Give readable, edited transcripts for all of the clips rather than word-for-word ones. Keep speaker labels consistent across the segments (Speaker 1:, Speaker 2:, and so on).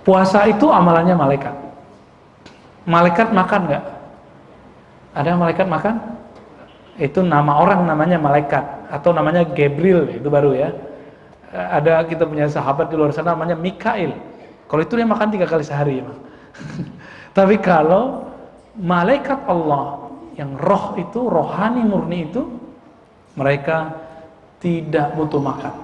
Speaker 1: Puasa itu amalannya malaikat. Malaikat makan nggak? Ada malaikat makan? Itu nama orang namanya malaikat, atau namanya Gabriel, itu baru ya. Ada kita punya sahabat di luar sana namanya Mikail. Kalau itu dia makan 3 kali sehari emang. Tapi kalau malaikat Allah yang roh itu, rohani murni itu, mereka tidak butuh makan.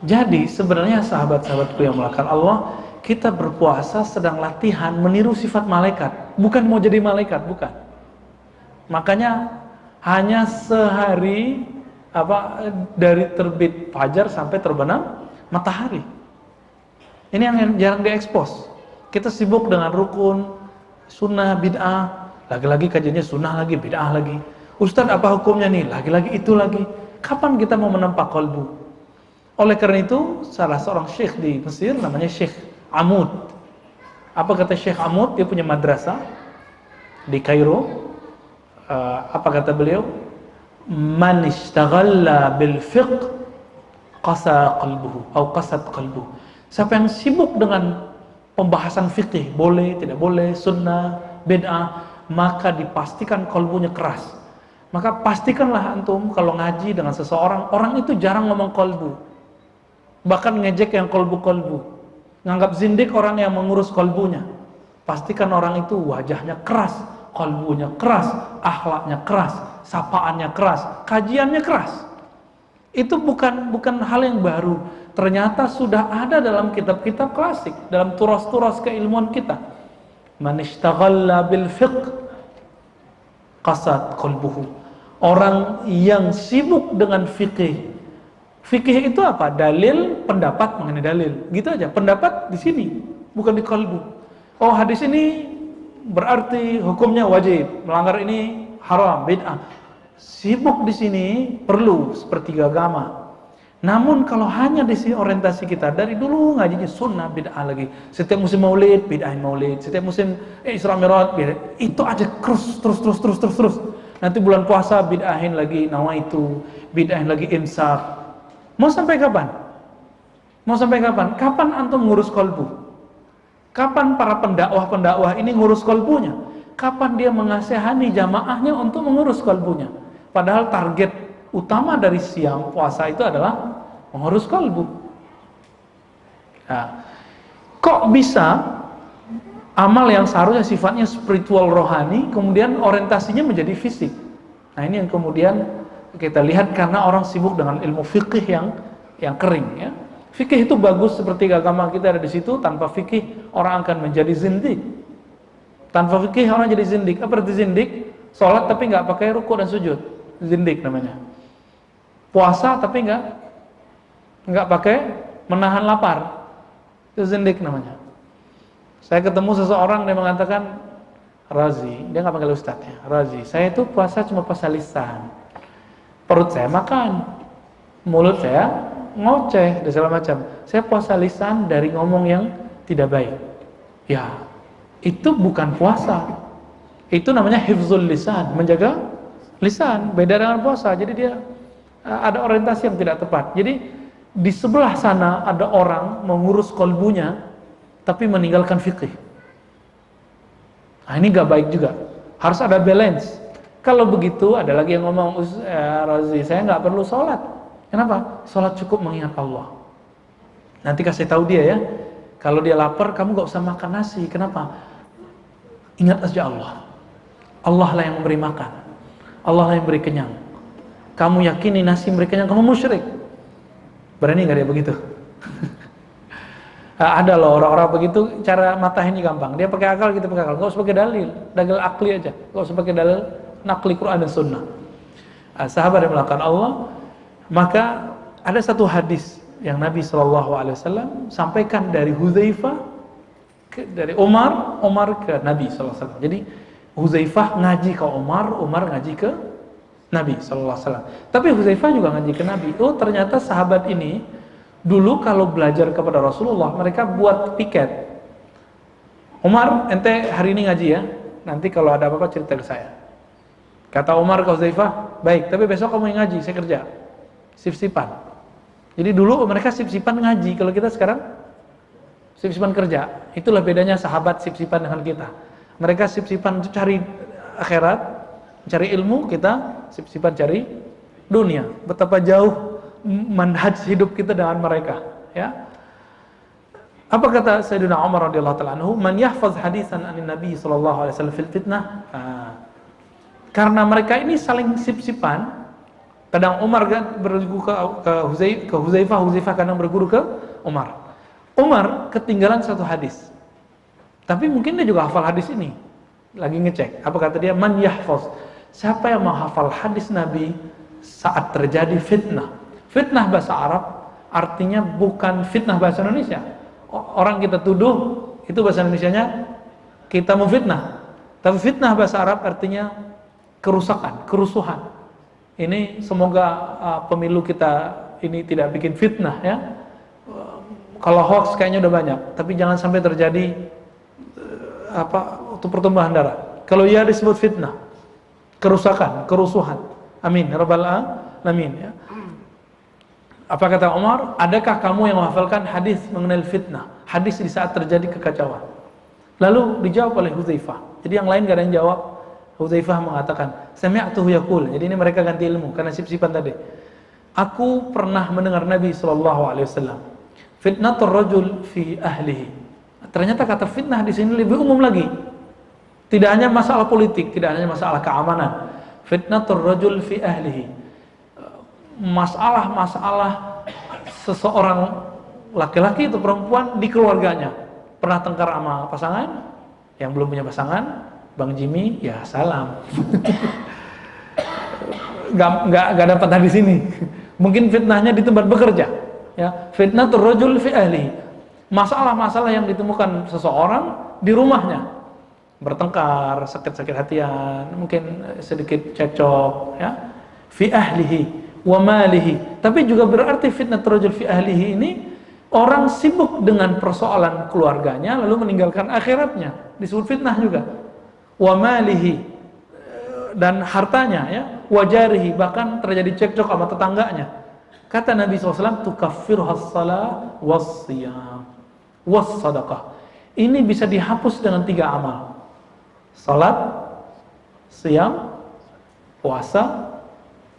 Speaker 1: Jadi sebenarnya sahabat-sahabatku yang melakukan Allah, kita berpuasa sedang latihan meniru sifat malaikat, bukan mau jadi malaikat, bukan. Makanya hanya sehari dari terbit fajar sampai terbenam matahari. Ini yang jarang diekspos. Kita sibuk dengan rukun, sunnah, bid'ah, lagi-lagi kajiannya sunnah lagi, bid'ah lagi. Ustadz apa hukumnya nih? Lagi-lagi itu lagi. Kapan kita mau menempa kolbu? Oleh karena itu, salah seorang syekh di Mesir namanya Syekh Amud. Apa kata Syekh Amud? Dia punya madrasah di Kairo. Apa kata beliau? Man ishtaghala bil fiqh qasa qalbuhu atau qasat qalbuhu. Siapa yang sibuk dengan pembahasan fikih, boleh, tidak boleh, sunnah, bid'ah, maka dipastikan kolbunya keras. Maka pastikanlah antum kalau ngaji dengan seseorang, orang itu jarang ngomong kolbu, bahkan ngejek yang kolbu-kolbu, nganggap zindik orang yang mengurus kolbunya. Pastikan orang itu wajahnya keras, kolbunya keras, akhlaknya keras, sapaannya keras, kajiannya keras. Itu bukan hal yang baru. Ternyata sudah ada dalam kitab-kitab klasik, dalam turas-turas keilmuan kita. Man ishtaghala bil fiqh qasat qalbuhu. Orang yang sibuk dengan fikih. Fikih itu apa? Dalil, pendapat mengenai dalil. Gitu aja. Pendapat di sini, bukan di kalbu. Oh, hadis ini berarti hukumnya wajib, melanggar ini haram, bid'ah. Sibuk di sini perlu sepertiga agama. Namun kalau hanya di sini orientasi kita dari dulu ngajinya sunnah, bid'ah lagi. Setiap musim maulid, bid'ahin maulid. Setiap musim Isra Mi'raj, bid'ah. Itu aja terus. Nanti bulan puasa bid'ahin lagi nawaitu, bid'ahin lagi imsak. Mau sampai kapan? Mau sampai kapan? Kapan antum ngurus kolbu? Kapan para pendakwah ini ngurus kolbunya? Kapan dia mengasihani jamaahnya untuk mengurus kolbunya? Padahal target utama dari siang puasa itu adalah mengurus kolbu. Nah, kok bisa amal yang seharusnya sifatnya spiritual rohani kemudian orientasinya menjadi fisik? Nah, ini yang kemudian kita lihat karena orang sibuk dengan ilmu fikih yang kering ya. Fikih itu bagus seperti agama kita ada di situ. Tanpa fikih orang akan menjadi zindik. Tanpa fikih orang jadi zindik. Apa arti zindik? Sholat tapi nggak pakai ruku dan sujud, zindik namanya. Puasa tapi nggak pakai menahan lapar, itu zindik namanya. Saya ketemu seseorang dia mengatakan, Razi, dia nggak panggil ustadz ya, Razi, saya itu puasa cuma puasa lisan, perut saya makan, mulut saya ngoceh dan segala macam. Saya puasa lisan dari ngomong yang tidak baik. Ya, itu bukan puasa. Itu namanya hifzul lisan, menjaga lisan. Beda dengan puasa. Jadi dia ada orientasi yang tidak tepat. Jadi di sebelah sana ada orang mengurus kolbunya tapi meninggalkan fikih. Nah, ini gak baik juga. Harus ada balance. Kalau begitu ada lagi yang ngomong, Razi, saya nggak perlu sholat. Kenapa? Sholat cukup mengingat Allah. Nanti kasih tahu dia ya, kalau dia lapar kamu gak usah makan nasi. Kenapa? Ingat aja Allah. Allah lah yang memberi makan, Allah lah yang memberi kenyang. Kamu yakini nasi memberi kenyang, kamu musyrik. Berani gak dia begitu? Ada loh orang-orang begitu, cara matahin ini gampang. Dia pakai akal, kita pakai akal. Gak usah pakai dalil akli aja. Gak usah pakai dalil nakli Quran dan Sunnah. Sahabat yang melakukan Allah. Maka ada satu hadis yang Nabi SAW sampaikan dari Hudzaifah dari Umar ke Nabi SAW. Jadi Hudzaifah ngaji ke Umar ngaji ke Nabi SAW. Tapi Hudzaifah juga ngaji ke Nabi. Oh, ternyata sahabat ini dulu kalau belajar kepada Rasulullah mereka buat piket. Umar, ente hari ini ngaji ya, nanti kalau ada apa-apa cerita ke saya. Kata Umar ke Huzaifah, baik, tapi besok kamu yang ngaji, saya kerja. Sip-sipan. Jadi dulu mereka sip-sipan ngaji, kalau kita sekarang sip-sipan kerja. Itulah bedanya sahabat sip-sipan dengan kita. Mereka sip-sipan cari akhirat, cari ilmu, kita sip-sipan cari dunia. Betapa jauh manhaj hidup kita dengan mereka, ya. Apa kata Sayyidina Umar radhiyallahu ta'ala anhu? Man yahfaz hadisan anin Nabi sallallahu alaihi wasallam fil fitnah. Karena mereka ini saling sip-sipan. Kadang Umar berguru ke Huzaifah, Huzaifah kadang berguru ke Umar. Umar ketinggalan satu hadis. Tapi mungkin dia juga hafal hadis ini. Lagi ngecek. Apa kata dia? Man yahfaz. Siapa yang menghafal hadis Nabi saat terjadi fitnah? Fitnah bahasa Arab artinya bukan fitnah bahasa Indonesia. Orang kita tuduh, itu bahasa Indonesianya kita memfitnah. Tapi fitnah bahasa Arab artinya kerusakan, kerusuhan. Ini semoga pemilu kita ini tidak bikin fitnah, ya. Kalau hoax kayaknya udah banyak, tapi jangan sampai terjadi untuk pertumbuhan darah. Kalau ia disebut fitnah, kerusakan, kerusuhan. Amin, rabbal alamin, ya. Apa kata Umar? Adakah kamu yang menghafalkan hadis mengenai fitnah? Hadis di saat terjadi kekacauan. Lalu dijawab oleh Huzaifah. Jadi yang lain gak ada yang jawab. Huzaifah mengatakan, sami'tuhu yaqul. Jadi ini mereka ganti ilmu karena sip-sipan tadi. Aku pernah mendengar Nabi SAW. Fitnatur rajul fi ahlihi. Ternyata kata fitnah di sini lebih umum lagi. Tidak hanya masalah politik, tidak hanya masalah keamanan. Fitnatur rajul fi ahlihi. Masalah-masalah seseorang laki-laki atau perempuan di keluarganya. Pernah tengkar sama pasangan, yang belum punya pasangan, Bang Jimmy, ya salam. Gak dapat hadis ini. Mungkin fitnahnya di tempat bekerja. Ya, fitnatur rajul fi ahli. Masalah-masalah yang ditemukan seseorang di rumahnya. Bertengkar, sakit-sakit hatian, mungkin sedikit cekcok, ya. Fi ahlihi wa malihi. Tapi juga berarti fitnatur rajul fi ahlihi ini orang sibuk dengan persoalan keluarganya lalu meninggalkan akhiratnya. Disebut fitnah juga. Wa malihi, dan hartanya, ya, wajarihi, bahkan terjadi cekcok sama tetangganya. Kata Nabi SAW, tukaffiruhas salah was-siyam was-sadaqah. Ini bisa dihapus dengan 3 amal. Salat, siyam, puasa,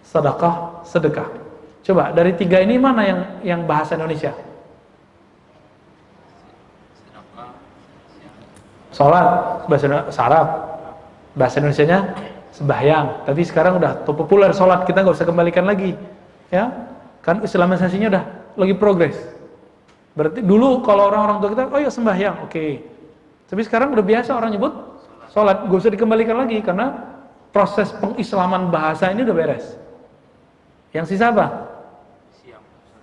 Speaker 1: sedekah, sedekah. Coba dari 3 ini mana yang bahasa Indonesia? Salat bahasa Arab, bahasa Indonesianya sembahyang. Tapi sekarang udah populer salat, kita nggak usah kembalikan lagi, ya kan? Islamisasinya udah lagi progres. Berarti dulu kalau orang-orang tua kita, oh ya sembahyang, oke. Tapi sekarang udah biasa orang nyebut salat, nggak usah dikembalikan lagi karena proses pengislaman bahasa ini udah beres. Yang sisa apa?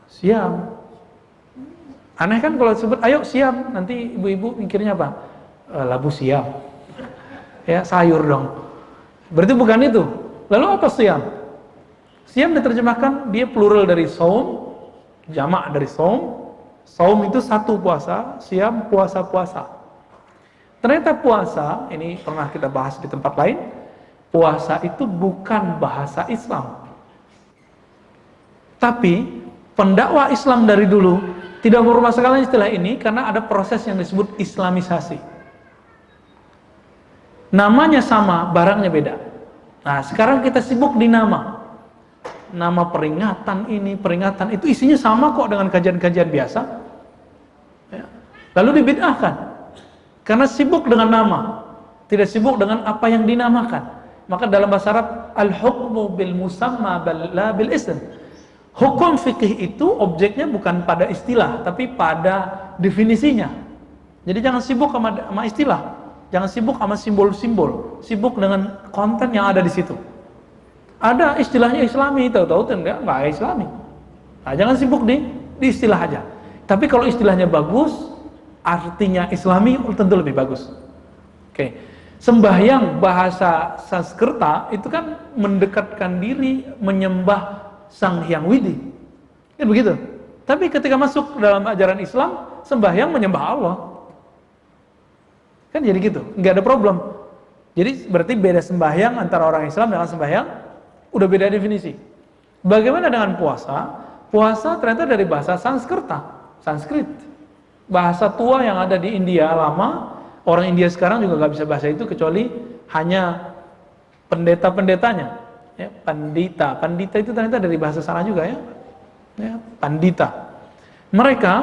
Speaker 1: Siam. Aneh kan kalau disebut ayo siam, nanti ibu-ibu mikirnya apa? Labu siam, ya sayur dong. Berarti bukan itu. Lalu apa siam? Siam diterjemahkan dia plural dari saum, jamak dari saum. Saum itu 1 puasa, siam puasa-puasa. Ternyata puasa, ini pernah kita bahas di tempat lain, puasa itu bukan bahasa Islam. Tapi pendakwah Islam dari dulu tidak mempermasalahkan istilah ini karena ada proses yang disebut islamisasi. Namanya sama, barangnya beda. Nah, sekarang kita sibuk di nama. Nama peringatan ini, peringatan itu isinya sama kok dengan kajian-kajian biasa. Ya. Lalu dibid'ahkan. Karena sibuk dengan nama, tidak sibuk dengan apa yang dinamakan. Maka dalam bahasa Arab, al-hukmu bil musamma la bil ism. Hukum fikih itu objeknya bukan pada istilah, tapi pada definisinya. Jadi jangan sibuk sama istilah. Jangan sibuk sama simbol-simbol, sibuk dengan konten yang ada di situ. Ada istilahnya Islami, tahu-tahu enggak Islami. Nah, jangan sibuk di istilah aja. Tapi kalau istilahnya bagus, artinya Islami tentu lebih bagus. Oke. Sembahyang bahasa Sanskerta itu kan mendekatkan diri menyembah Sang Hyang Widi. Kan begitu. Tapi ketika masuk dalam ajaran Islam, sembahyang menyembah Allah. Kan jadi gitu, nggak ada problem. Jadi berarti beda sembahyang antara orang Islam dengan sembahyang, udah beda definisi. Bagaimana dengan puasa? Puasa ternyata dari bahasa Sanskrit. Bahasa tua yang ada di India lama, orang India sekarang juga nggak bisa bahasa itu kecuali hanya pendeta-pendetanya. Ya, pandita itu ternyata dari bahasa sana juga ya. Ya, pandita. Mereka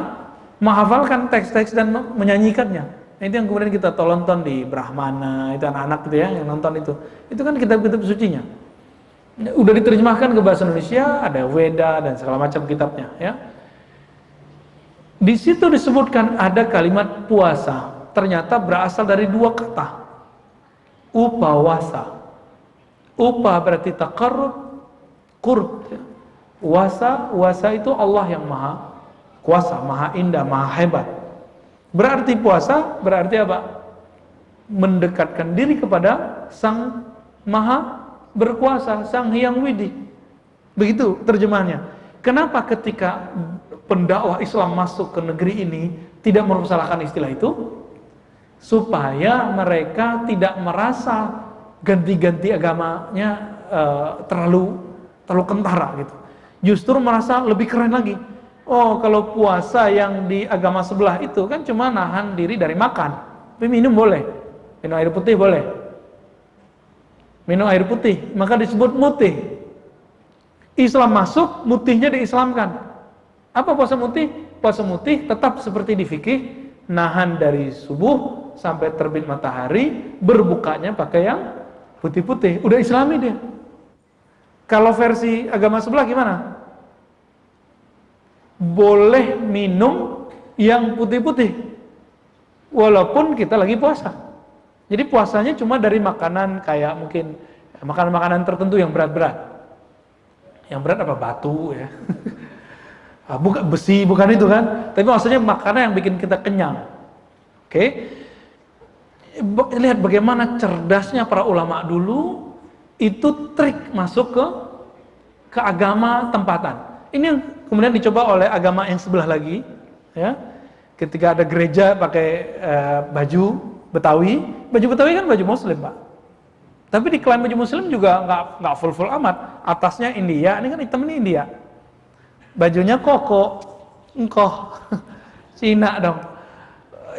Speaker 1: menghafalkan teks-teks dan menyanyikannya. Nah, itu yang kemudian kita tonton di Brahmana, itu anak-anak gitu ya yang nonton itu. Itu kan kitab-kitab sucinya. Udah diterjemahkan ke bahasa Indonesia, ada Weda dan segala macam kitabnya ya. Di situ disebutkan ada kalimat puasa, ternyata berasal dari dua kata. Upawasa. Upa berarti taqarrub, qurb. Wasa itu Allah yang maha kuasa, maha indah, maha hebat. Berarti puasa, berarti apa? Mendekatkan diri kepada Sang Maha Berkuasa, Sang Hyang Widi. Begitu terjemahannya. Kenapa ketika pendakwah Islam masuk ke negeri ini tidak mempersalahkan istilah itu? Supaya mereka tidak merasa ganti-ganti agamanya terlalu kentara gitu. Justru merasa lebih keren lagi. Oh, kalau puasa yang di agama sebelah itu kan cuma nahan diri dari makan. Tapi minum boleh. Minum air putih boleh. Minum air putih, maka disebut mutih. Islam masuk, mutihnya diislamkan. Apa puasa mutih? Puasa mutih tetap seperti di fikih, nahan dari subuh sampai terbit matahari, berbukanya pakai yang putih-putih. Udah Islami dia. Kalau versi agama sebelah gimana? Boleh minum yang putih-putih walaupun kita lagi puasa. Jadi puasanya cuma dari makanan kayak mungkin makanan-makanan tertentu yang berat-berat. Yang berat apa? Batu ya. Bukan besi, bukan itu kan. Tapi maksudnya makanan yang bikin kita kenyang. Oke. Lihat bagaimana cerdasnya para ulama dulu. Itu trik masuk ke agama tempatan. Ini yang kemudian dicoba oleh agama yang sebelah lagi, ya. Ketika ada gereja pakai baju Betawi kan baju Muslim, Pak. Tapi diklaim baju Muslim juga nggak full amat. Atasnya India, ini kan hitam ini India. Bajunya koko, engkoh, Cina dong.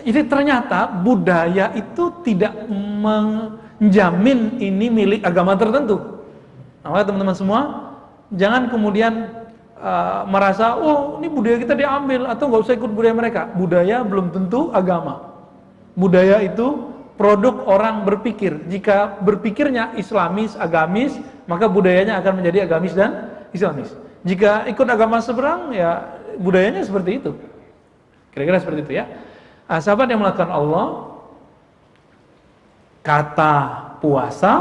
Speaker 1: Jadi ternyata budaya itu tidak menjamin ini milik agama tertentu. Nah, teman-teman semua, jangan kemudian merasa, oh ini budaya kita diambil, atau nggak usah ikut budaya mereka. Budaya belum tentu agama. Budaya itu produk orang berpikir. Jika berpikirnya Islamis, agamis, maka budayanya akan menjadi agamis dan Islamis. Jika ikut agama seberang, ya budayanya seperti itu. Kira-kira seperti itu ya. Nah, sahabat yang melakukan Allah, kata puasa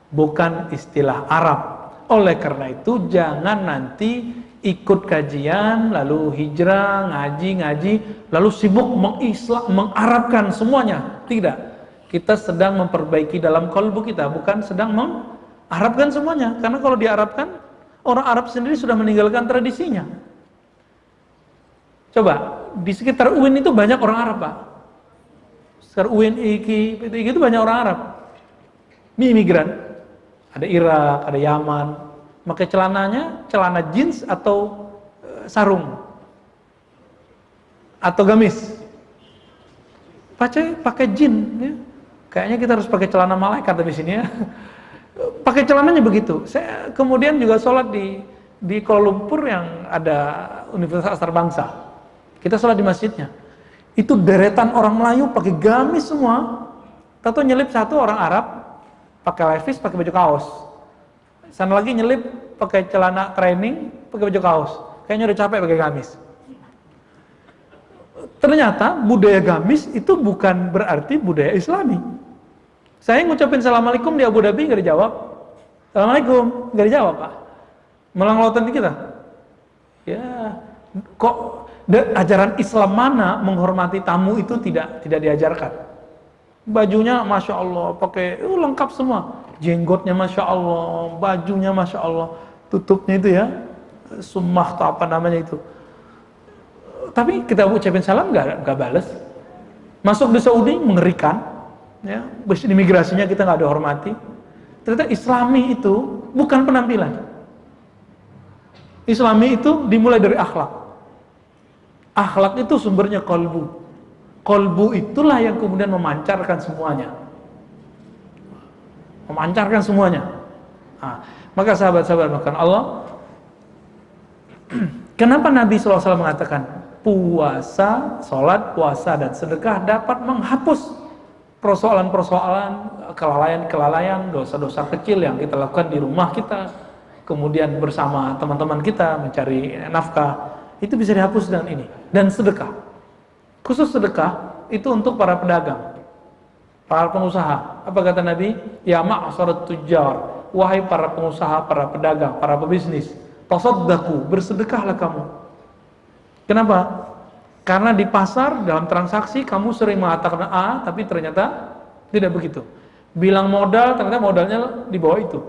Speaker 1: bukan istilah Arab. Oleh karena itu jangan nanti ikut kajian lalu hijrah, ngaji, lalu sibuk mengarabkan semuanya. Tidak. Kita sedang memperbaiki dalam kalbu kita, bukan sedang mengarabkan semuanya. Karena kalau diarabkan, orang Arab sendiri sudah meninggalkan tradisinya. Coba, di sekitar UIN itu banyak orang Arab, Pak. Sekitar UIN, IKI itu banyak orang Arab. Ini imigran. Ada Irak, ada Yaman. Pakai celananya, celana jeans atau sarung. Atau gamis. Pakai jeans. Ya. Kayaknya kita harus pakai celana malaikat di sini ya. Pakai celananya begitu. Saya kemudian juga sholat di Kuala Lumpur yang ada Universitas Antarbangsa. Kita sholat di masjidnya. Itu deretan orang Melayu pakai gamis semua. Tahu nyelip satu orang Arab pakai levis, pakai baju kaos. Sana lagi nyelip pakai celana training, pakai baju kaos. Kayaknya udah capek pakai gamis. Ternyata budaya gamis itu bukan berarti budaya Islami. Saya ngucapin Assalamualaikum di Abu Dhabi nggak dijawab. Assalamualaikum, nggak dijawab, Pak. Melang-lautan di kita. Ya, kok ajaran Islam mana menghormati tamu itu tidak diajarkan. Bajunya Masya Allah, pakai lengkap semua. Jenggotnya Masya Allah, bajunya Masya Allah, tutupnya itu ya, summah atau apa namanya itu. Tapi kita ucapin salam nggak balas. Masuk di Saudi mengerikan. ya, bus imigrasinya kita nggak ada hormati. Ternyata Islami itu bukan penampilan. Islami itu dimulai dari akhlak. Akhlak itu sumbernya kolbu. Kolbu itulah yang kemudian memancarkan semuanya. Memancarkan semuanya. Nah, maka sahabat-sahabat makan Allah, kenapa Nabi SAW mengatakan puasa, sholat, puasa, dan sedekah dapat menghapus persoalan-persoalan, kelalaian-kelalaian, dosa-dosa kecil yang kita lakukan di rumah kita, kemudian bersama teman-teman kita mencari nafkah, itu bisa dihapus dengan ini. Dan sedekah, khusus sedekah itu untuk para pedagang, para pengusaha. Apa kata Nabi? Ya ma'asyarat tujjar, wahai para pengusaha, para pedagang, para pebisnis, tasaddaqu, bersedekahlah kamu. Kenapa? Karena di pasar, dalam transaksi, kamu sering mengatakan A, tapi ternyata tidak begitu. Bilang modal, ternyata modalnya di bawah itu.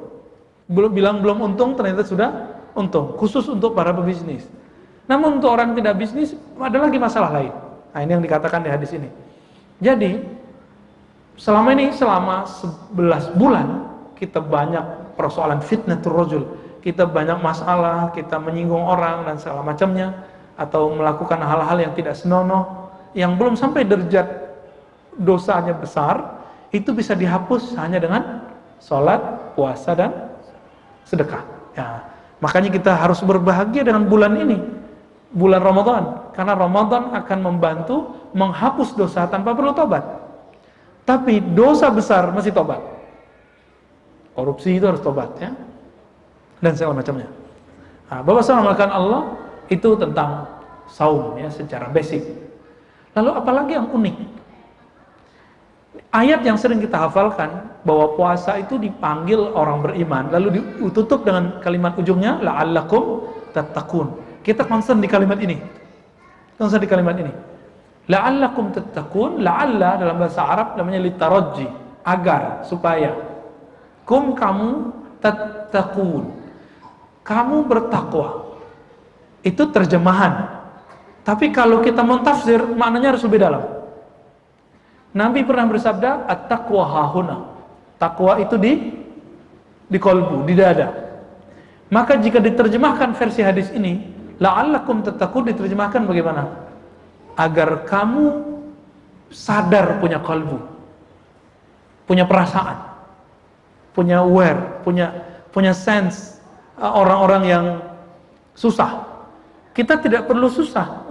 Speaker 1: Bilang belum untung, ternyata sudah untung. Khusus untuk para pebisnis. Namun untuk orang tidak bisnis, ada lagi masalah lain. Nah, ini yang dikatakan di hadis ini. Jadi, selama 11 bulan, kita banyak persoalan fitnatul rajul. Kita banyak masalah, kita menyinggung orang, dan segala macamnya. Atau melakukan hal-hal yang tidak senonoh, yang belum sampai derajat dosanya besar, itu bisa dihapus hanya dengan sholat, puasa, dan sedekah. Ya, makanya kita harus berbahagia dengan bulan ini, bulan Ramadan, karena Ramadan akan membantu menghapus dosa tanpa perlu tobat. Tapi dosa besar masih tobat. Korupsi itu harus tobat, ya, dan segala macamnya. Nah, Bapak Salam Allah itu tentang saum, ya, secara basic. Lalu apalagi yang unik? Ayat yang sering kita hafalkan bahwa puasa itu dipanggil orang beriman, lalu ditutup dengan kalimat ujungnya la'allakum tattaqun. Kita concern di kalimat ini. Concern di kalimat ini. La'allakum tattaqun, la'alla dalam bahasa Arab namanya litarajji, agar, supaya. Kum, kamu, tattaqun, kamu bertakwa. Itu terjemahan. Tapi kalau kita mentafsir, maknanya harus lebih dalam. Nabi pernah bersabda, at-taqwa hahuna. Takwa itu di kolbu, di dada. Maka jika diterjemahkan versi hadis ini, la'allakum tattaqun, diterjemahkan bagaimana? Agar kamu sadar punya kolbu, punya perasaan, punya aware, punya sense. Orang-orang yang susah, kita tidak perlu susah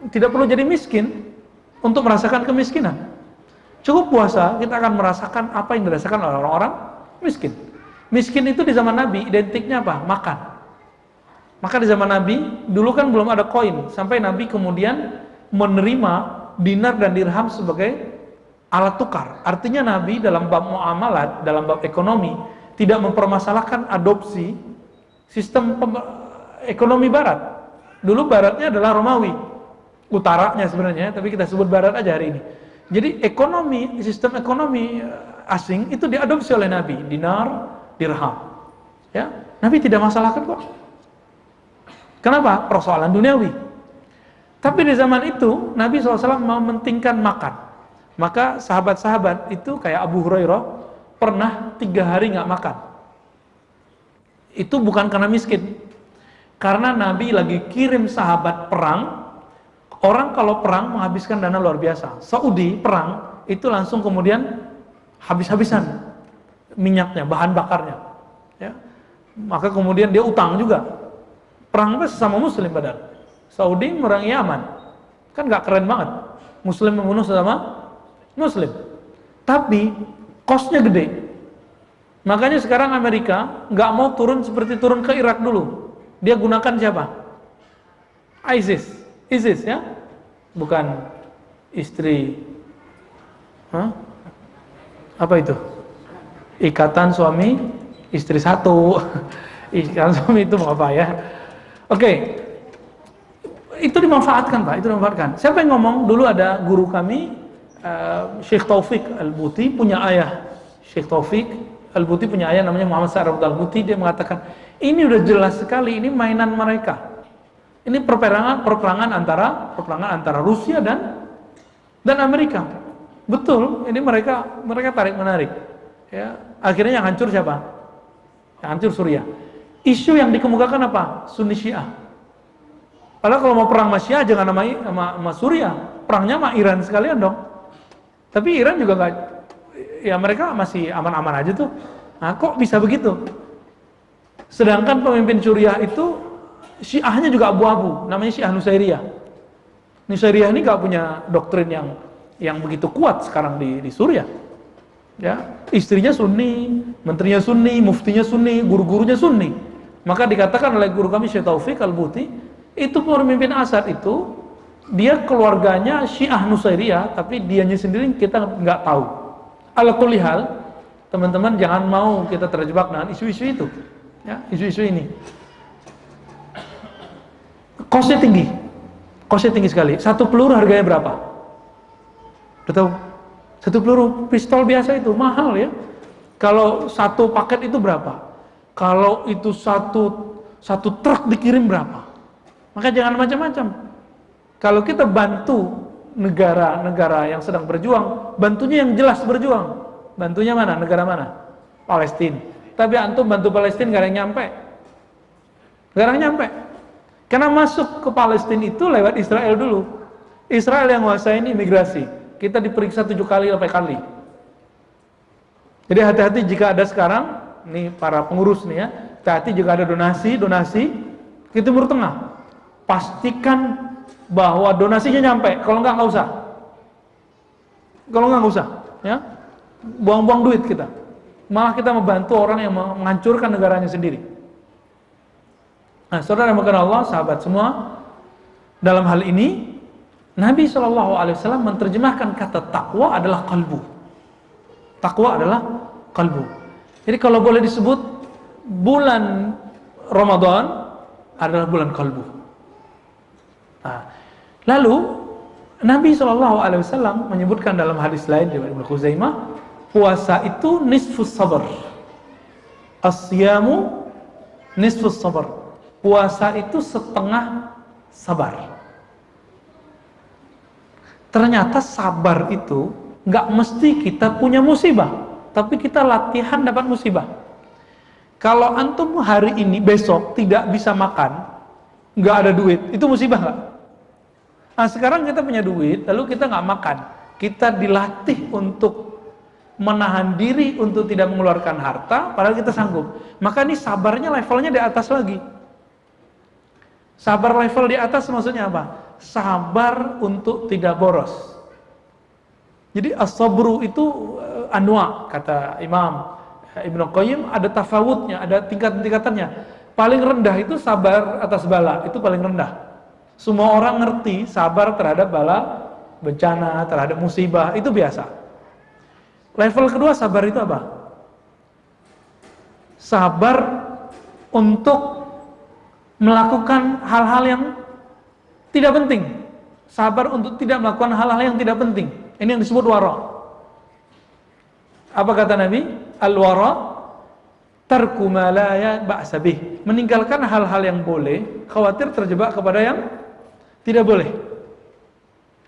Speaker 1: tidak perlu jadi miskin untuk merasakan kemiskinan. Cukup puasa, kita akan merasakan apa yang dirasakan oleh orang-orang miskin. Miskin itu di zaman Nabi identiknya apa? Makan. Maka di zaman Nabi, dulu kan belum ada koin, sampai Nabi kemudian menerima dinar dan dirham sebagai alat tukar. Artinya Nabi dalam bab muamalat, dalam bab ekonomi, tidak mempermasalahkan adopsi sistem ekonomi barat. Dulu baratnya adalah Romawi, utaranya sebenarnya, tapi kita sebut barat aja hari ini. Jadi sistem ekonomi asing itu diadopsi oleh Nabi, dinar, dirham. Ya, Nabi tidak masalahkan kok. Kenapa? Persoalan duniawi. Tapi di zaman itu Nabi SAW mementingkan makan. Maka sahabat-sahabat itu kayak Abu Hurairah pernah 3 hari nggak makan. Itu bukan karena miskin. Karena Nabi lagi kirim sahabat perang. Orang kalau perang menghabiskan dana luar biasa. Saudi perang itu langsung kemudian habis-habisan minyaknya, bahan bakarnya. Ya. Maka kemudian dia utang juga. Perang itu sesama muslim padahal. Saudi merangi Yaman. Kan nggak keren banget. Muslim membunuh sesama muslim. Tapi cost-nya gede. Makanya sekarang Amerika nggak mau turun seperti turun ke Irak dulu. Dia gunakan siapa? ISIS, ya, bukan istri. Apa itu? Ikatan suami istri satu. Ikatan suami itu mau apa ya? Oke. Itu dimanfaatkan, Pak. Itu dimanfaatkan. Siapa yang ngomong? Dulu ada guru kami, Syekh Taufik Al-Buti, punya ayah. Syekh Taufik Al-Buti punya ayah namanya Muhammad Sa'ad Al-Buti. Dia mengatakan, ini udah jelas sekali, ini mainan mereka. Ini perperangan antara Rusia dan Amerika. Betul, ini mereka tarik menarik. Ya, akhirnya yang hancur siapa? Yang hancur Suriah. Isu yang dikemukakan apa? Sunni Syiah. Padahal kalau mau perang sama Syiah jangan sama Suriah, perangnya sama Iran sekalian dong. Tapi Iran juga nggak, ya mereka masih aman-aman aja tuh. Nah, kok bisa begitu? Sedangkan pemimpin Suriah itu Syiahnya juga abu-abu, namanya Syiah Nusairiyah. Nusairiyah ini nggak punya doktrin yang begitu kuat sekarang di Suriah. Ya, istrinya Sunni, menterinya Sunni, muftinya Sunni, guru-gurunya Sunni. Maka dikatakan oleh guru kami Syekh Taufik Al-Buti, itu pemimpin Assad itu dia keluarganya Syiah Nusairiyah, tapi dianya sendiri kita nggak tahu. Ala kulli hal, teman-teman jangan mau kita terjebak dengan isu-isu itu. Ya, isu-isu ini. Kosnya tinggi sekali. Satu peluru harganya berapa? Udah tahu? Satu peluru pistol biasa itu mahal ya. Kalau satu paket itu berapa? Kalau itu satu truk dikirim berapa? Maka jangan macam-macam. Kalau kita bantu negara-negara yang sedang berjuang, bantunya yang jelas berjuang. Bantunya mana? Negara mana? Palestina. Tapi antum bantu Palestina gak ada yang nyampe. Gak ada yang nyampe. Karena masuk ke Palestina itu lewat Israel dulu. Israel yang nguasain imigrasi. Kita diperiksa 7 kali, 8 kali. Jadi hati-hati jika ada sekarang, nih para pengurus nih ya, hati-hati jika ada donasi ke Timur Tengah. Pastikan bahwa donasinya nyampe. Kalau enggak usah. Kalau enggak usah, ya. Buang-buang duit kita. Malah kita membantu orang yang menghancurkan negaranya sendiri. Nah, saudara yang dimuliakan Allah, sahabat semua, dalam hal ini Nabi SAW menerjemahkan kata takwa adalah qalbu. Takwa adalah qalbu. Jadi kalau boleh disebut bulan Ramadan adalah bulan qalbu. Nah, lalu Nabi SAW menyebutkan dalam hadis lain dari Ibnu Khuzaimah, puasa itu nisfus sabar. As-siyamu nisfus sabar. Puasa itu setengah sabar. Ternyata sabar itu nggak mesti kita punya musibah, tapi kita latihan dapat musibah. Kalau antum hari ini besok tidak bisa makan, nggak ada duit, itu musibah nggak? Nah sekarang kita punya duit, lalu kita nggak makan, kita dilatih untuk menahan diri untuk tidak mengeluarkan harta, padahal kita sanggup. Maka ini sabarnya levelnya di atas lagi. Sabar level di atas maksudnya apa? Sabar untuk tidak boros. Jadi as-sabru itu anwa, kata Imam Ibnu Qayyim, ada tafawutnya, ada tingkat-tingkatannya. Paling rendah itu sabar atas bala, itu paling rendah. Semua orang ngerti sabar terhadap bala, bencana, terhadap musibah, itu biasa. Level kedua sabar itu apa? Sabar untuk melakukan hal-hal yang tidak penting. Sabar untuk tidak melakukan hal-hal yang tidak penting. Ini yang disebut wara. Apa kata Nabi? Al-wara tarku ma la ba'sa bih. Meninggalkan hal-hal yang boleh, khawatir terjebak kepada yang tidak boleh.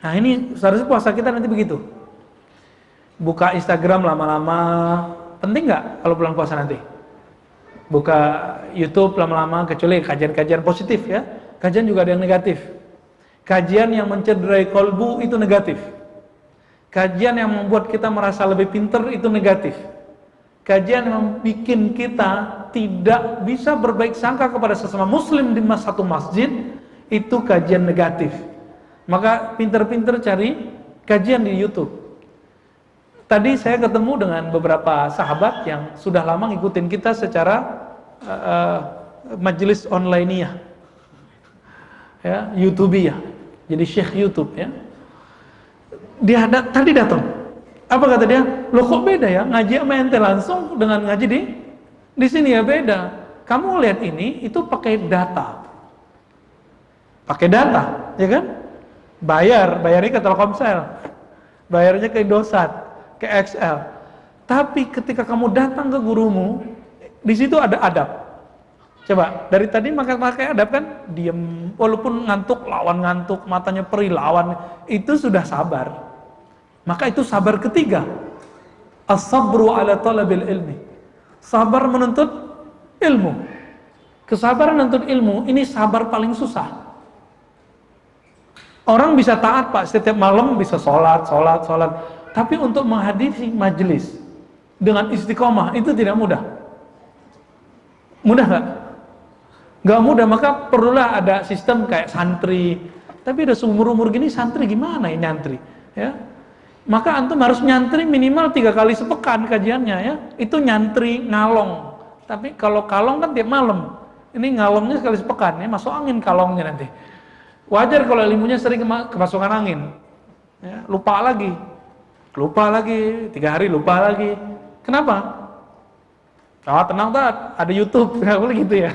Speaker 1: Nah, ini seharusnya puasa kita nanti begitu. Buka Instagram lama-lama, penting nggak kalau bulan puasa nanti? Buka YouTube lama-lama, kecuali kajian-kajian positif ya. Kajian juga ada yang negatif. Kajian yang mencederai kolbu itu negatif. Kajian yang membuat kita merasa lebih pinter itu negatif. Kajian yang membuat kita tidak bisa berbaik sangka kepada sesama muslim di satu masjid, itu kajian negatif. Maka pinter-pinter cari kajian di YouTube. Tadi saya ketemu dengan beberapa sahabat yang sudah lama ngikutin kita secara majelis online-nya, ya, YouTube-nya. Jadi Syekh YouTube ya. Dia tadi datang. Apa kata dia? Loh kok beda ya? Ngaji sama ente langsung dengan ngaji di sini ya beda. Kamu lihat ini itu pakai data. Pakai data, ya kan? Bayarnya ke Telkomsel. Bayarnya ke Indosat, ke XL. Tapi ketika kamu datang ke gurumu, di situ ada adab. Coba, dari tadi pakai adab kan, diem, walaupun ngantuk, lawan ngantuk, matanya perih, lawan, itu sudah sabar. Maka itu sabar ketiga. As-sabru ala talabil ilmi. Sabar menuntut ilmu. Kesabaran menuntut ilmu ini sabar paling susah. Orang bisa taat Pak, setiap malam bisa sholat. Tapi untuk menghadiri majelis dengan istiqomah itu tidak mudah. Mudah nggak? Nggak mudah, maka perlulah ada sistem kayak santri. Tapi udah seumur-umur gini santri gimana ya nyantri? Ya, maka antum harus nyantri minimal 3 kali sepekan kajiannya ya. Itu nyantri ngalong. Tapi kalau kalong kan tiap malam. Ini ngalongnya sekali sepekan ya, masuk angin kalongnya nanti. Wajar kalau ilmunya sering kemasukan angin. Ya, lupa lagi, 3 hari lupa lagi. Kenapa? Tenang tak, ada YouTube, nggak boleh gitu ya.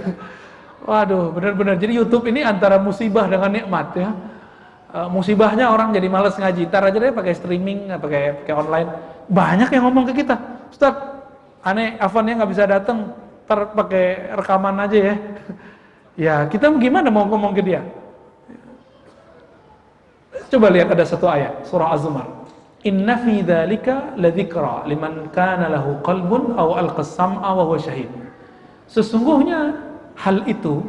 Speaker 1: Waduh, benar-benar. Jadi YouTube ini antara musibah dengan nikmat ya. Musibahnya orang jadi malas ngaji. Ntar aja deh pakai streaming, pakai online. Banyak yang ngomong ke kita, Ustaz, aneh, Afannya nggak bisa datang, ntar pakai rekaman aja ya. Ya, kita gimana mau ngomong ke dia? Coba lihat ada satu ayat, surah Az-Zumar. Inna fi dzalika ladzikra liman kana lahu qalbun aw alqa sam'a wa huwa syahid. Sesungguhnya hal itu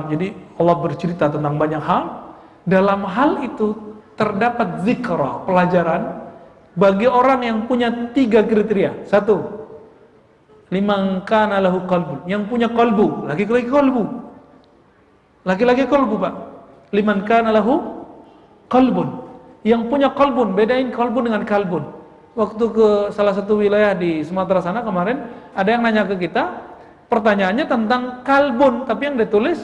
Speaker 1: jadi Allah bercerita tentang banyak hal. Dalam hal itu terdapat zikra, pelajaran bagi orang yang punya 3 kriteria. 1, liman kana lahu qalbun, yang punya qalbu, laki-laki qalbu Pak. Liman kana lahu qalbun, yang punya qalbun. Bedain qalbun dengan kalbun. Waktu ke salah satu wilayah di Sumatera sana kemarin, ada yang nanya ke kita, pertanyaannya tentang kalbun, tapi yang ditulis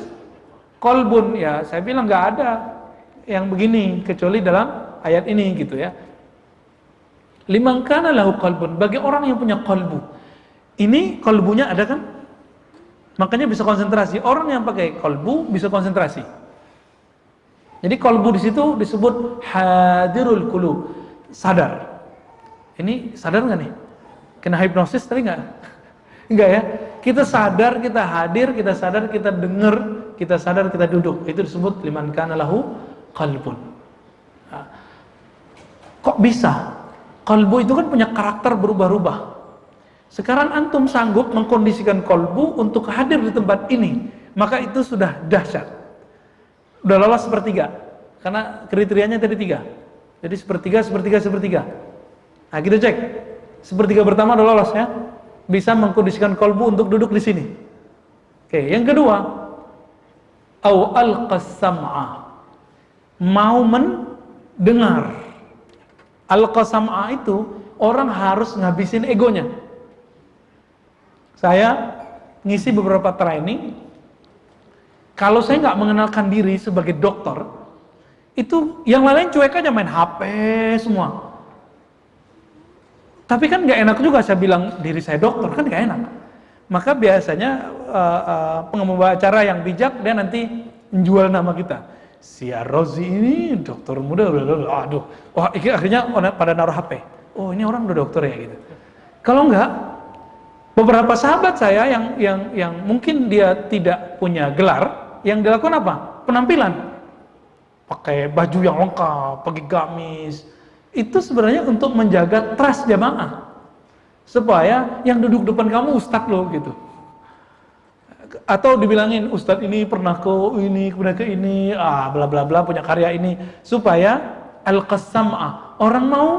Speaker 1: qalbun. Ya, saya bilang nggak ada yang begini kecuali dalam ayat ini gitu ya. Liman kana lahu qalbun, bagi orang yang punya qalbu. Ini qalbunya ada kan? Makanya bisa konsentrasi. Orang yang pakai qalbu bisa konsentrasi. Jadi qalbu di situ disebut hadirul qulub, sadar. Ini sadar nggak nih? Kena hipnosis tadi nggak? Enggak ya? Kita sadar, kita hadir, kita sadar, kita dengar, kita sadar, kita duduk. Itu disebut liman kana lahu qalbun. Nah, kok bisa? Qalbu itu kan punya karakter berubah-ubah. Sekarang antum sanggup mengkondisikan qalbu untuk hadir di tempat ini, maka itu sudah dahsyat. Udah lolos sepertiga, karena kriterianya tadi 3. Jadi sepertiga. Nah kita cek, sepertiga pertama udah lolos ya, bisa mengkondisikan qalbu untuk duduk di sini. Oke, yang kedua, au alqas sam'a, mau mendengar. Alqas sam'a itu orang harus ngabisin egonya. Saya ngisi beberapa training. Kalau saya nggak mengenalkan diri sebagai dokter, itu yang lain cuek aja, main HP semua. Tapi kan nggak enak juga saya bilang diri saya dokter, kan nggak enak. Maka biasanya pengemban acara yang bijak dia nanti menjual nama kita. Si Ar-Razi ini dokter muda, aduh, wah akhirnya pada naruh HP. Oh ini orang udah dokter ya gitu. Kalau nggak, beberapa sahabat saya yang mungkin dia tidak punya gelar. Yang dilakukan apa? Penampilan. Pakai baju yang lengkap, pakai gamis. Itu sebenarnya untuk menjaga trust jamaah. Supaya yang duduk depan kamu ustadz loh gitu. Atau dibilangin ustadz ini pernah ke ini, pernah ke ini, bla bla bla, punya karya ini. Supaya al-qasam'ah, orang mau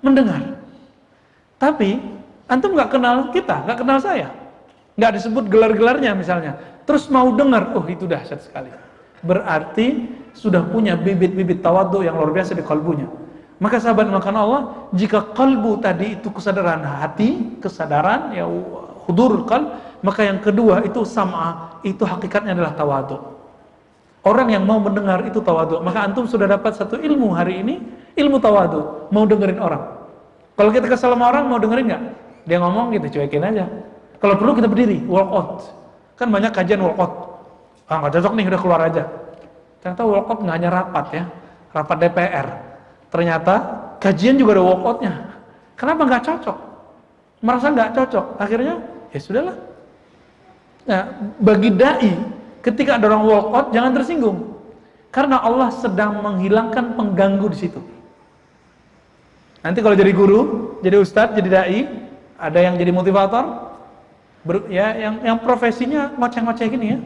Speaker 1: mendengar. Tapi antum nggak kenal kita, nggak kenal saya. Nggak disebut gelar-gelarnya misalnya. Terus mau dengar, oh itu dahsyat sekali. Berarti sudah punya bibit-bibit tawadhu yang luar biasa di kalbunya. Maka sahabat makan Allah, jika kalbu tadi itu kesadaran hati, kesadaran ya hudurul qalb, maka yang kedua itu sam'a, itu hakikatnya adalah tawadhu. Orang yang mau mendengar itu tawadhu. Maka antum sudah dapat satu ilmu hari ini, ilmu tawadhu, mau dengerin orang. Kalau kita kesal sama orang, mau dengerin nggak? Dia ngomong gitu, cuekin aja. Kalau perlu kita berdiri, walk out. Kan banyak kajian walkout. Nggak cocok nih, udah keluar aja. Ternyata walkout nggak hanya rapat ya, rapat DPR. Ternyata kajian juga ada walkoutnya. Kenapa nggak cocok? Merasa nggak cocok. Akhirnya ya sudahlah. Nah, bagi dai, ketika ada orang walkout jangan tersinggung, karena Allah sedang menghilangkan pengganggu di situ. Nanti kalau jadi guru, jadi ustadz, jadi dai, ada yang jadi motivator, yang profesinya ngoceh-ngoceh gini ya.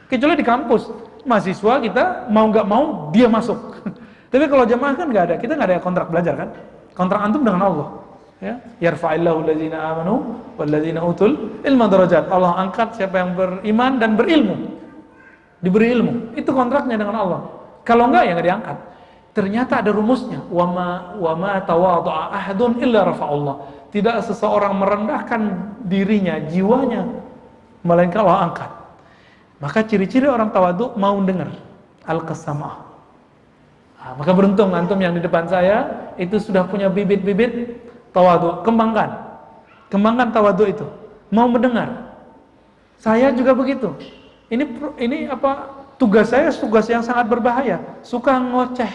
Speaker 1: Kecuali di kampus, mahasiswa kita mau nggak mau dia masuk. Tapi kalau jamaah kan nggak ada, kita nggak ada kontrak belajar kan. Kontrak antum dengan Allah. Ya, yarfa'illahu allazina amanu wallazina utul ilma darajat. Allah angkat siapa yang beriman dan berilmu. Diberi ilmu. Itu kontraknya dengan Allah. Kalau enggak ya nggak diangkat. Ternyata ada rumusnya. Wa ma tawadha'a ahadun illa rafa'allah. Tidak seseorang merendahkan dirinya, jiwanya, melainkan Allah angkat. Maka ciri-ciri orang tawadhu mau dengar al-qasamah. Maka beruntung antum yang di depan saya itu sudah punya bibit-bibit tawadhu. Kembangkan tawadhu itu. Mau mendengar. Saya juga begitu. Ini apa? Tugas saya tugas yang sangat berbahaya. Suka ngoceh,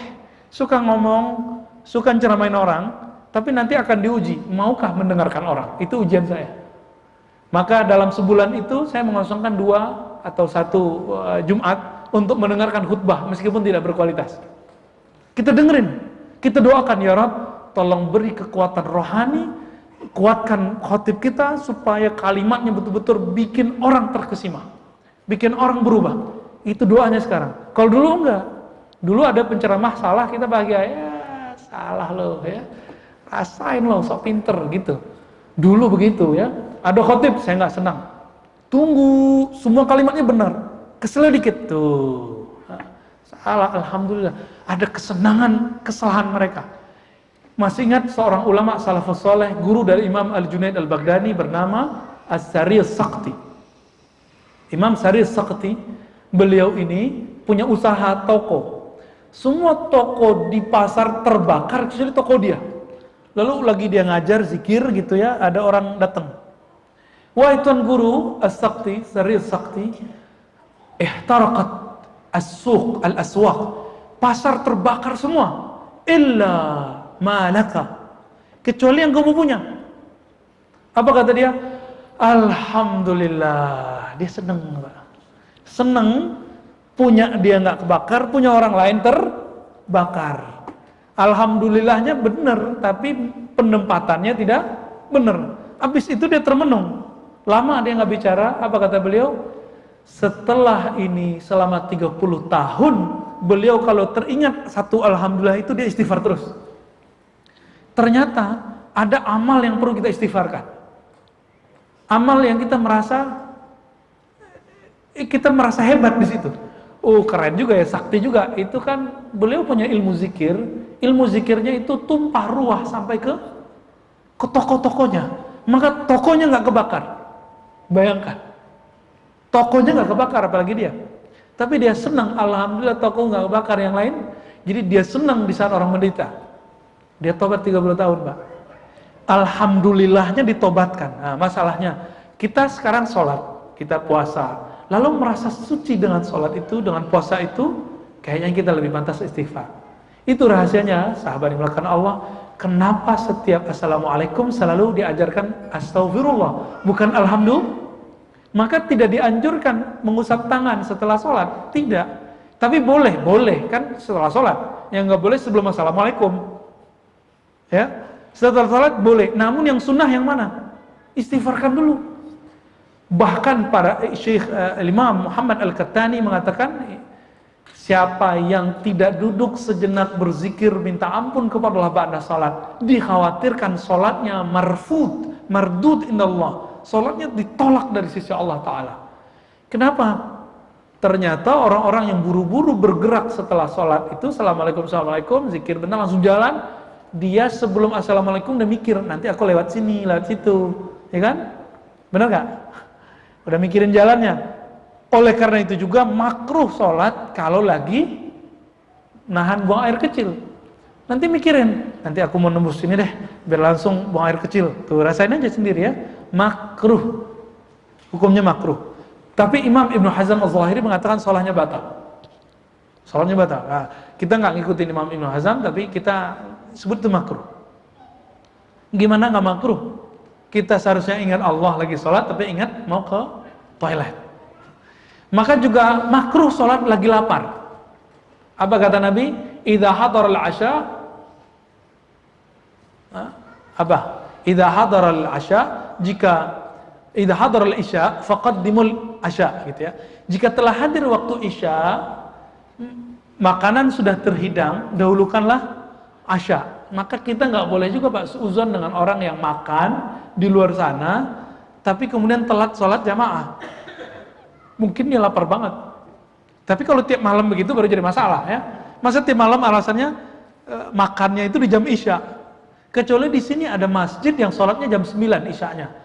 Speaker 1: suka ngomong, suka ceramain orang, tapi nanti akan diuji. Maukah mendengarkan orang? Itu ujian saya. Maka dalam sebulan itu saya mengosongkan 2 atau 1 Jumat untuk mendengarkan khutbah meskipun tidak berkualitas. Kita dengerin, kita doakan, ya Rabb, tolong beri kekuatan rohani, kuatkan khotib kita supaya kalimatnya betul-betul bikin orang terkesima, bikin orang berubah. Itu doanya sekarang. Kalau dulu enggak, dulu ada penceramah salah kita bahagia, ya salah lo ya, rasain lo sok pinter gitu. Dulu begitu ya. Ada khotib saya nggak senang, tunggu semua kalimatnya benar, kesel dikit tuh salah, alhamdulillah ada kesenangan kesalahan mereka. Masih ingat seorang ulama salafus saleh, guru dari Imam Al-Junaid Al-Baghdadi bernama As-Sari As-Saqti. Imam Sari As-Saqti, beliau ini punya usaha toko. Semua toko di pasar terbakar kecuali toko dia. Lalu lagi dia ngajar zikir gitu ya, ada orang datang. Wahai tuan guru As-Saqti, Sari As-Saqti, ihtaraqat as-suq al-aswaq, pasar terbakar semua, illa malaka, kecuali yang kamu punya. Apa kata dia? Alhamdulillah, dia seneng, seneng punya dia nggak kebakar, punya orang lain terbakar. Alhamdulillahnya benar, tapi penempatannya tidak benar. Habis itu dia termenung, lama dia nggak bicara. Apa kata beliau? Setelah ini selama 30 tahun beliau kalau teringat satu alhamdulillah itu dia istighfar terus. Ternyata ada amal yang perlu kita istighfarkan. Amal yang kita merasa hebat di situ. Oh keren juga ya, sakti juga. Itu kan beliau punya ilmu zikir. Ilmu zikirnya itu tumpah ruah sampai ke toko-tokonya. Maka tokonya nggak kebakar. Bayangkan. Tokonya nggak kebakar, apalagi dia. Tapi dia senang, alhamdulillah toko nggak kebakar yang lain. Jadi dia senang di saat orang menderita. Dia tobat 30 tahun, Pak. Alhamdulillahnya ditobatkan. Nah, masalahnya kita sekarang sholat, kita puasa, lalu merasa suci dengan sholat itu, dengan puasa itu, kayaknya kita lebih pantas istighfar. Itu rahasianya, sahabat yang melakukan Allah. Kenapa setiap assalamualaikum selalu diajarkan astaghfirullah, bukan alhamdulillah? Maka tidak dianjurkan mengusap tangan setelah sholat, tidak. Tapi boleh kan setelah sholat. Yang nggak boleh sebelum assalamualaikum. Ya, setelah sholat boleh. Namun yang sunnah yang mana? Istighfarkan dulu. Bahkan para Syekh Imam Muhammad Al-Qattani mengatakan, siapa yang tidak duduk sejenak berzikir minta ampun kepada Allah ba'da sholat, dikhawatirkan sholatnya mardud indallah. Sholatnya ditolak dari sisi Allah Ta'ala. Kenapa? Ternyata orang-orang yang buru-buru bergerak setelah sholat itu, assalamualaikum, assalamualaikum, zikir benar langsung jalan. Dia sebelum assalamualaikum udah mikir, nanti aku lewat sini, lewat situ, ya kan? Benar gak? Udah mikirin jalannya. Oleh karena itu juga makruh sholat kalau lagi nahan buang air kecil. Nanti mikirin, nanti aku mau nembus sini deh, biar langsung buang air kecil. Tuh rasain aja sendiri ya. Makruh, hukumnya makruh. Tapi Imam Ibnu Hazm Al-Zahiri mengatakan sholatnya batal. Sholatnya batal. Nah, kita nggak ngikutin Imam Ibnu Hazm, tapi kita sebut itu makruh. Gimana nggak makruh? Kita seharusnya ingat Allah lagi sholat, tapi ingat mau ke toilet. Maka juga makruh sholat lagi lapar. Apa kata Nabi? Idza hadara al-'asha Apa? Idza hadaral asya, jika idza hadaral isya faqaddimul asya, gitu ya. Jika telah hadir waktu isya, makanan sudah terhidang, dahulukanlah asya. Maka kita nggak boleh juga Pak suudzon dengan orang yang makan di luar sana tapi kemudian telat sholat jamaah. Mungkin dia lapar banget. Tapi kalau tiap malam begitu baru jadi masalah ya. Masa tiap malam alasannya makannya itu di jam isya. Kecuali di sini ada masjid yang sholatnya jam 9 isyanya.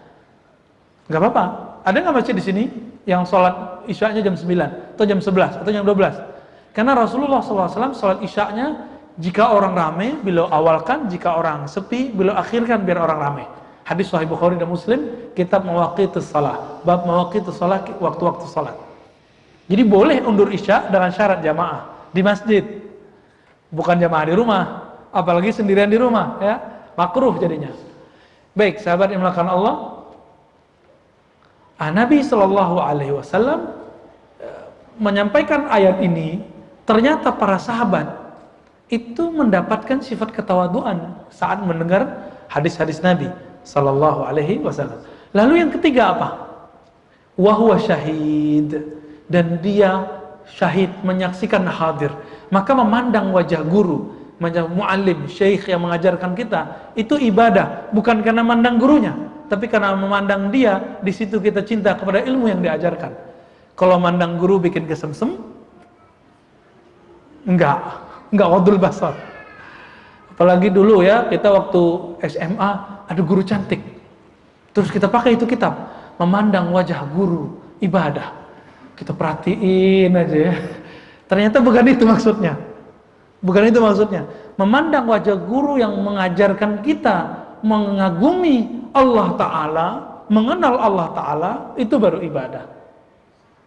Speaker 1: Nggak apa-apa. Ada nggak masjid di sini yang sholat isyanya jam 9 atau jam 11 atau jam 12? Karena Rasulullah SAW sholat isyanya jika orang ramai beliau awalkan, jika orang sepi beliau akhirkan biar orang ramai. Hadis Sahih Bukhari dan Muslim, kitab Mawaqitus Shalah, bab Mawaqitus Shalah, waktu-waktu salat. Jadi boleh undur isya dengan syarat jamaah di masjid, bukan jamaah di rumah, apalagi sendirian di rumah, ya makruh jadinya. Baik, sahabat yang melakukan Allah, Nabi Shallallahu Alaihi Wasallam menyampaikan ayat ini. Ternyata para sahabat itu mendapatkan sifat ketawaduan saat mendengar hadis-hadis Nabi Sallallahu Alaihi Wasallam. Lalu yang ketiga apa? Wahuwa syahid, dan dia syahid, menyaksikan hadir. Maka memandang wajah guru, wajah muallim, syekh yang mengajarkan kita itu ibadah, bukan karena memandang gurunya, tapi karena memandang dia. Di situ kita cinta kepada ilmu yang diajarkan. Kalau memandang guru bikin kesemsem, enggak wadul basar. Apalagi dulu ya, kita waktu SMA ada guru cantik, terus kita pakai itu kitab, memandang wajah guru ibadah, kita perhatiin aja ya. Ternyata bukan itu maksudnya, memandang wajah guru yang mengajarkan kita mengagumi Allah Ta'ala, mengenal Allah Ta'ala, itu baru ibadah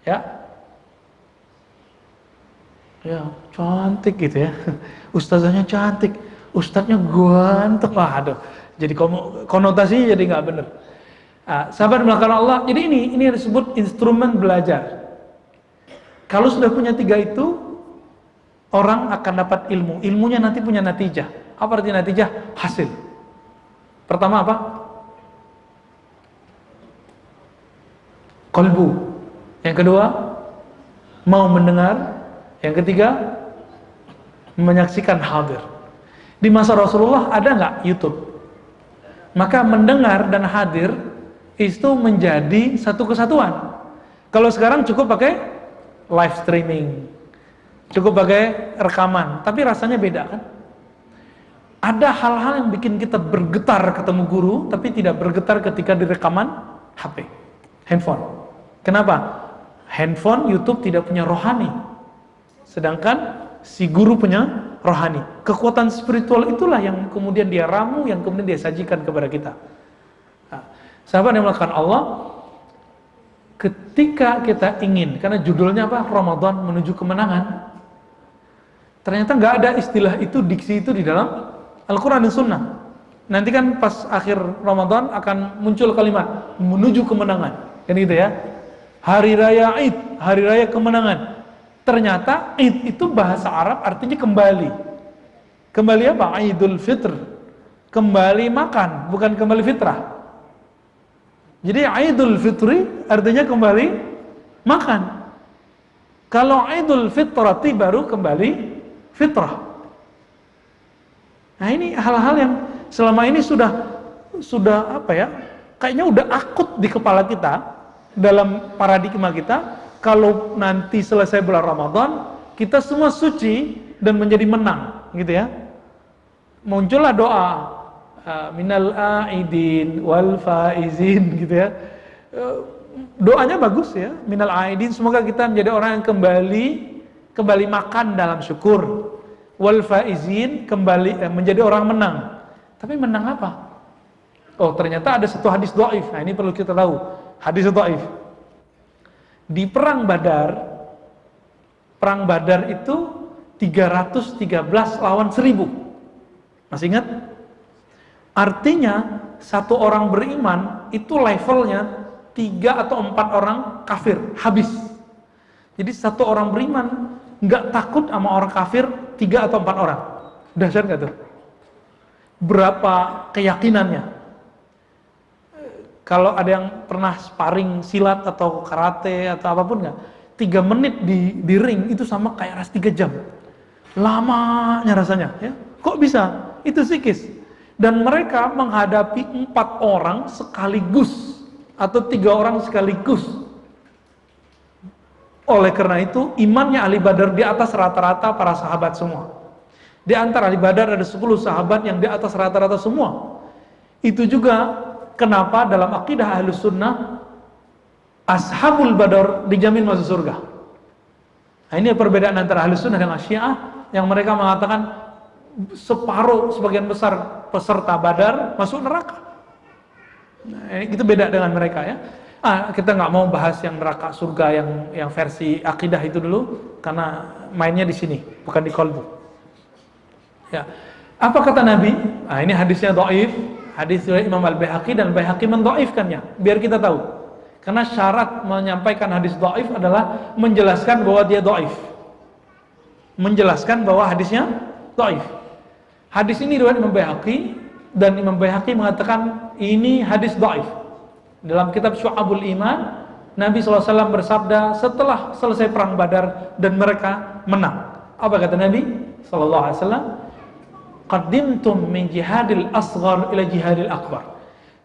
Speaker 1: ya. Ya, cantik gitu ya. Ustazahnya cantik, ustadznya ganteng. Aduh, jadi konotasinya jadi nggak benar. Sahabat melakukan Allah. Jadi ini disebut instrumen belajar. Kalau sudah punya tiga itu, orang akan dapat ilmu. Ilmunya nanti punya natijah. Apa arti natijah? Hasil. Pertama apa? Qalbu. Yang kedua, mau mendengar. Yang ketiga, menyaksikan hadir. Di masa Rasulullah ada nggak YouTube? Maka mendengar dan hadir itu menjadi satu kesatuan. Kalau sekarang cukup pakai live streaming, cukup pakai rekaman, tapi rasanya beda kan? Ada hal-hal yang bikin kita bergetar ketemu guru, tapi tidak bergetar ketika direkaman HP, handphone. Kenapa? Handphone, YouTube tidak punya rohani. Sedangkan si guru punya rohani. Kekuatan spiritual itulah yang kemudian dia ramu, yang kemudian dia sajikan kepada kita. Sahabat yang melakukan Allah, ketika kita ingin, karena judulnya apa? Ramadan menuju kemenangan. Ternyata nggak ada istilah itu, diksi itu di dalam Al-Quran dan Sunnah. Nanti kan pas akhir Ramadan akan muncul kalimat menuju kemenangan, kan gitu ya. Hari Raya Id, hari Raya kemenangan. Ternyata Id itu bahasa Arab artinya kembali. Kembali apa? Idul Fitr. Kembali makan, bukan kembali fitrah. Jadi Idul Fitri artinya kembali makan. Kalau Idul Fitrati baru kembali fitrah. Nah ini hal-hal yang selama ini sudah apa ya? Kayaknya udah akut di kepala kita, dalam paradigma kita. Kalau nanti selesai bulan Ramadan, kita semua suci dan menjadi menang, gitu ya. Muncullah doa minal aidin wal faizin, gitu ya. Doanya bagus ya, minal aidin, semoga kita menjadi orang yang kembali makan dalam syukur. Wal faizin, kembali menjadi orang menang. Tapi menang apa? Oh, ternyata ada satu hadis dhaif. Nah, ini perlu kita tahu. Hadis dhaif. Di perang Badar itu 313 lawan 1000. Masih ingat? Artinya satu orang beriman itu levelnya 3 atau 4 orang kafir, habis. Jadi satu orang beriman nggak takut sama orang kafir 3 atau 4 orang. Dahsyat nggak tuh? berapa keyakinannya. Kalau ada yang pernah sparring silat atau karate atau apapun nggak, 3 menit di ring itu sama kayak 3 jam. Lamanya rasanya, ya. Kok bisa? Itu psikis. Dan mereka menghadapi 4 orang sekaligus atau 3 orang sekaligus. Oleh karena itu, imannya ahli Badar di atas rata-rata para sahabat semua. Di antara ahli Badar ada 10 sahabat yang di atas rata-rata semua. Itu juga kenapa dalam akidah Ahlus Sunnah Ashabul Badar dijamin masuk surga. Nah, ini perbedaan antara Ahlus Sunnah dengan Syiah, yang mereka mengatakan separuh, sebagian besar peserta Badar masuk neraka. Nah, itu beda dengan mereka, ya. Kita nggak mau bahas yang neraka surga yang versi akidah itu dulu, karena mainnya di sini, bukan di kolbu. Ya. Apa kata Nabi? Ini hadisnya dhaif, hadis Imam Al-Baihaqi, dan Baihaqi mendhaifkannya, biar kita tahu. Karena syarat menyampaikan hadis dhaif adalah menjelaskan bahwa dia dhaif. Menjelaskan bahwa hadisnya dhaif. Hadis ini riwayat Imam Baihaqi, dan Imam Baihaqi mengatakan ini hadis dhaif. Dalam kitab Syu'abul Iman, Nabi SAW bersabda setelah selesai perang Badar dan mereka menang. Apa kata Nabi SAW? Qaddimtum min jihadil asghar ila jihadil akbar.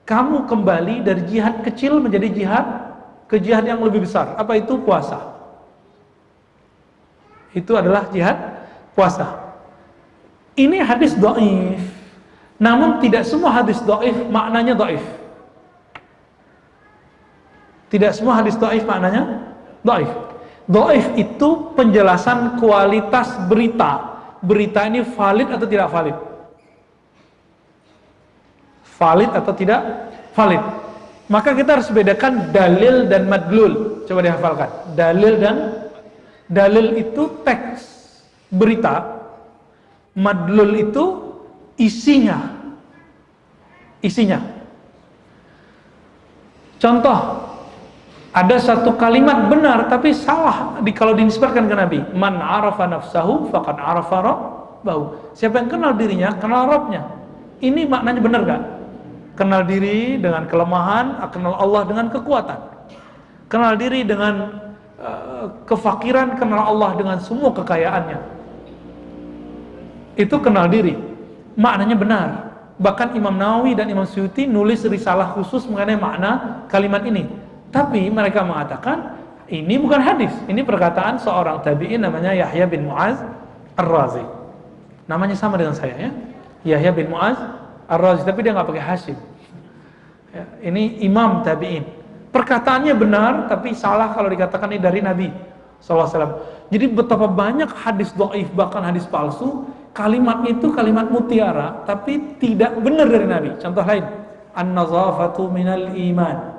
Speaker 1: Kamu kembali dari jihad kecil menjadi jihad ke jihad yang lebih besar. Apa itu? Puasa. Itu adalah jihad puasa. Ini hadis dhaif. Namun tidak semua hadis dhaif maknanya dhaif. Tidak semua hadis dhaif maknanya dhaif. Dhaif itu penjelasan kualitas berita. Berita ini valid atau tidak valid? Valid atau tidak valid? Maka kita harus bedakan dalil dan madlul. Coba dihafalkan. Dalil itu teks berita. Madlul itu isinya. Contoh, ada satu kalimat benar tapi salah kalau dinisbatkan ke Nabi. Man arafa nafsahu faqad arafa rabbahu. Siapa yang kenal dirinya, kenal Rabbnya. Ini maknanya benar gak? Kenal diri dengan kelemahan, kenal Allah dengan kekuatan. Kenal diri dengan kefakiran, kenal Allah dengan semua kekayaannya. Itu kenal diri. Maknanya benar. Bahkan Imam Nawawi dan Imam Suyuti nulis risalah khusus mengenai makna kalimat ini. Tapi mereka mengatakan ini bukan hadis, ini perkataan seorang tabi'in namanya Yahya bin Mu'az Ar-Razi. Namanya sama dengan saya, ya, Yahya bin Mu'az Ar-Razi, tapi dia nggak pakai Hashim. Ya, ini imam tabi'in. Perkataannya benar, tapi salah kalau dikatakan ini dari Nabi SAW. Jadi betapa banyak hadis dhaif, bahkan hadis palsu, kalimat itu kalimat mutiara, tapi tidak benar dari Nabi. Contoh lain, an-nazafatu minal iman.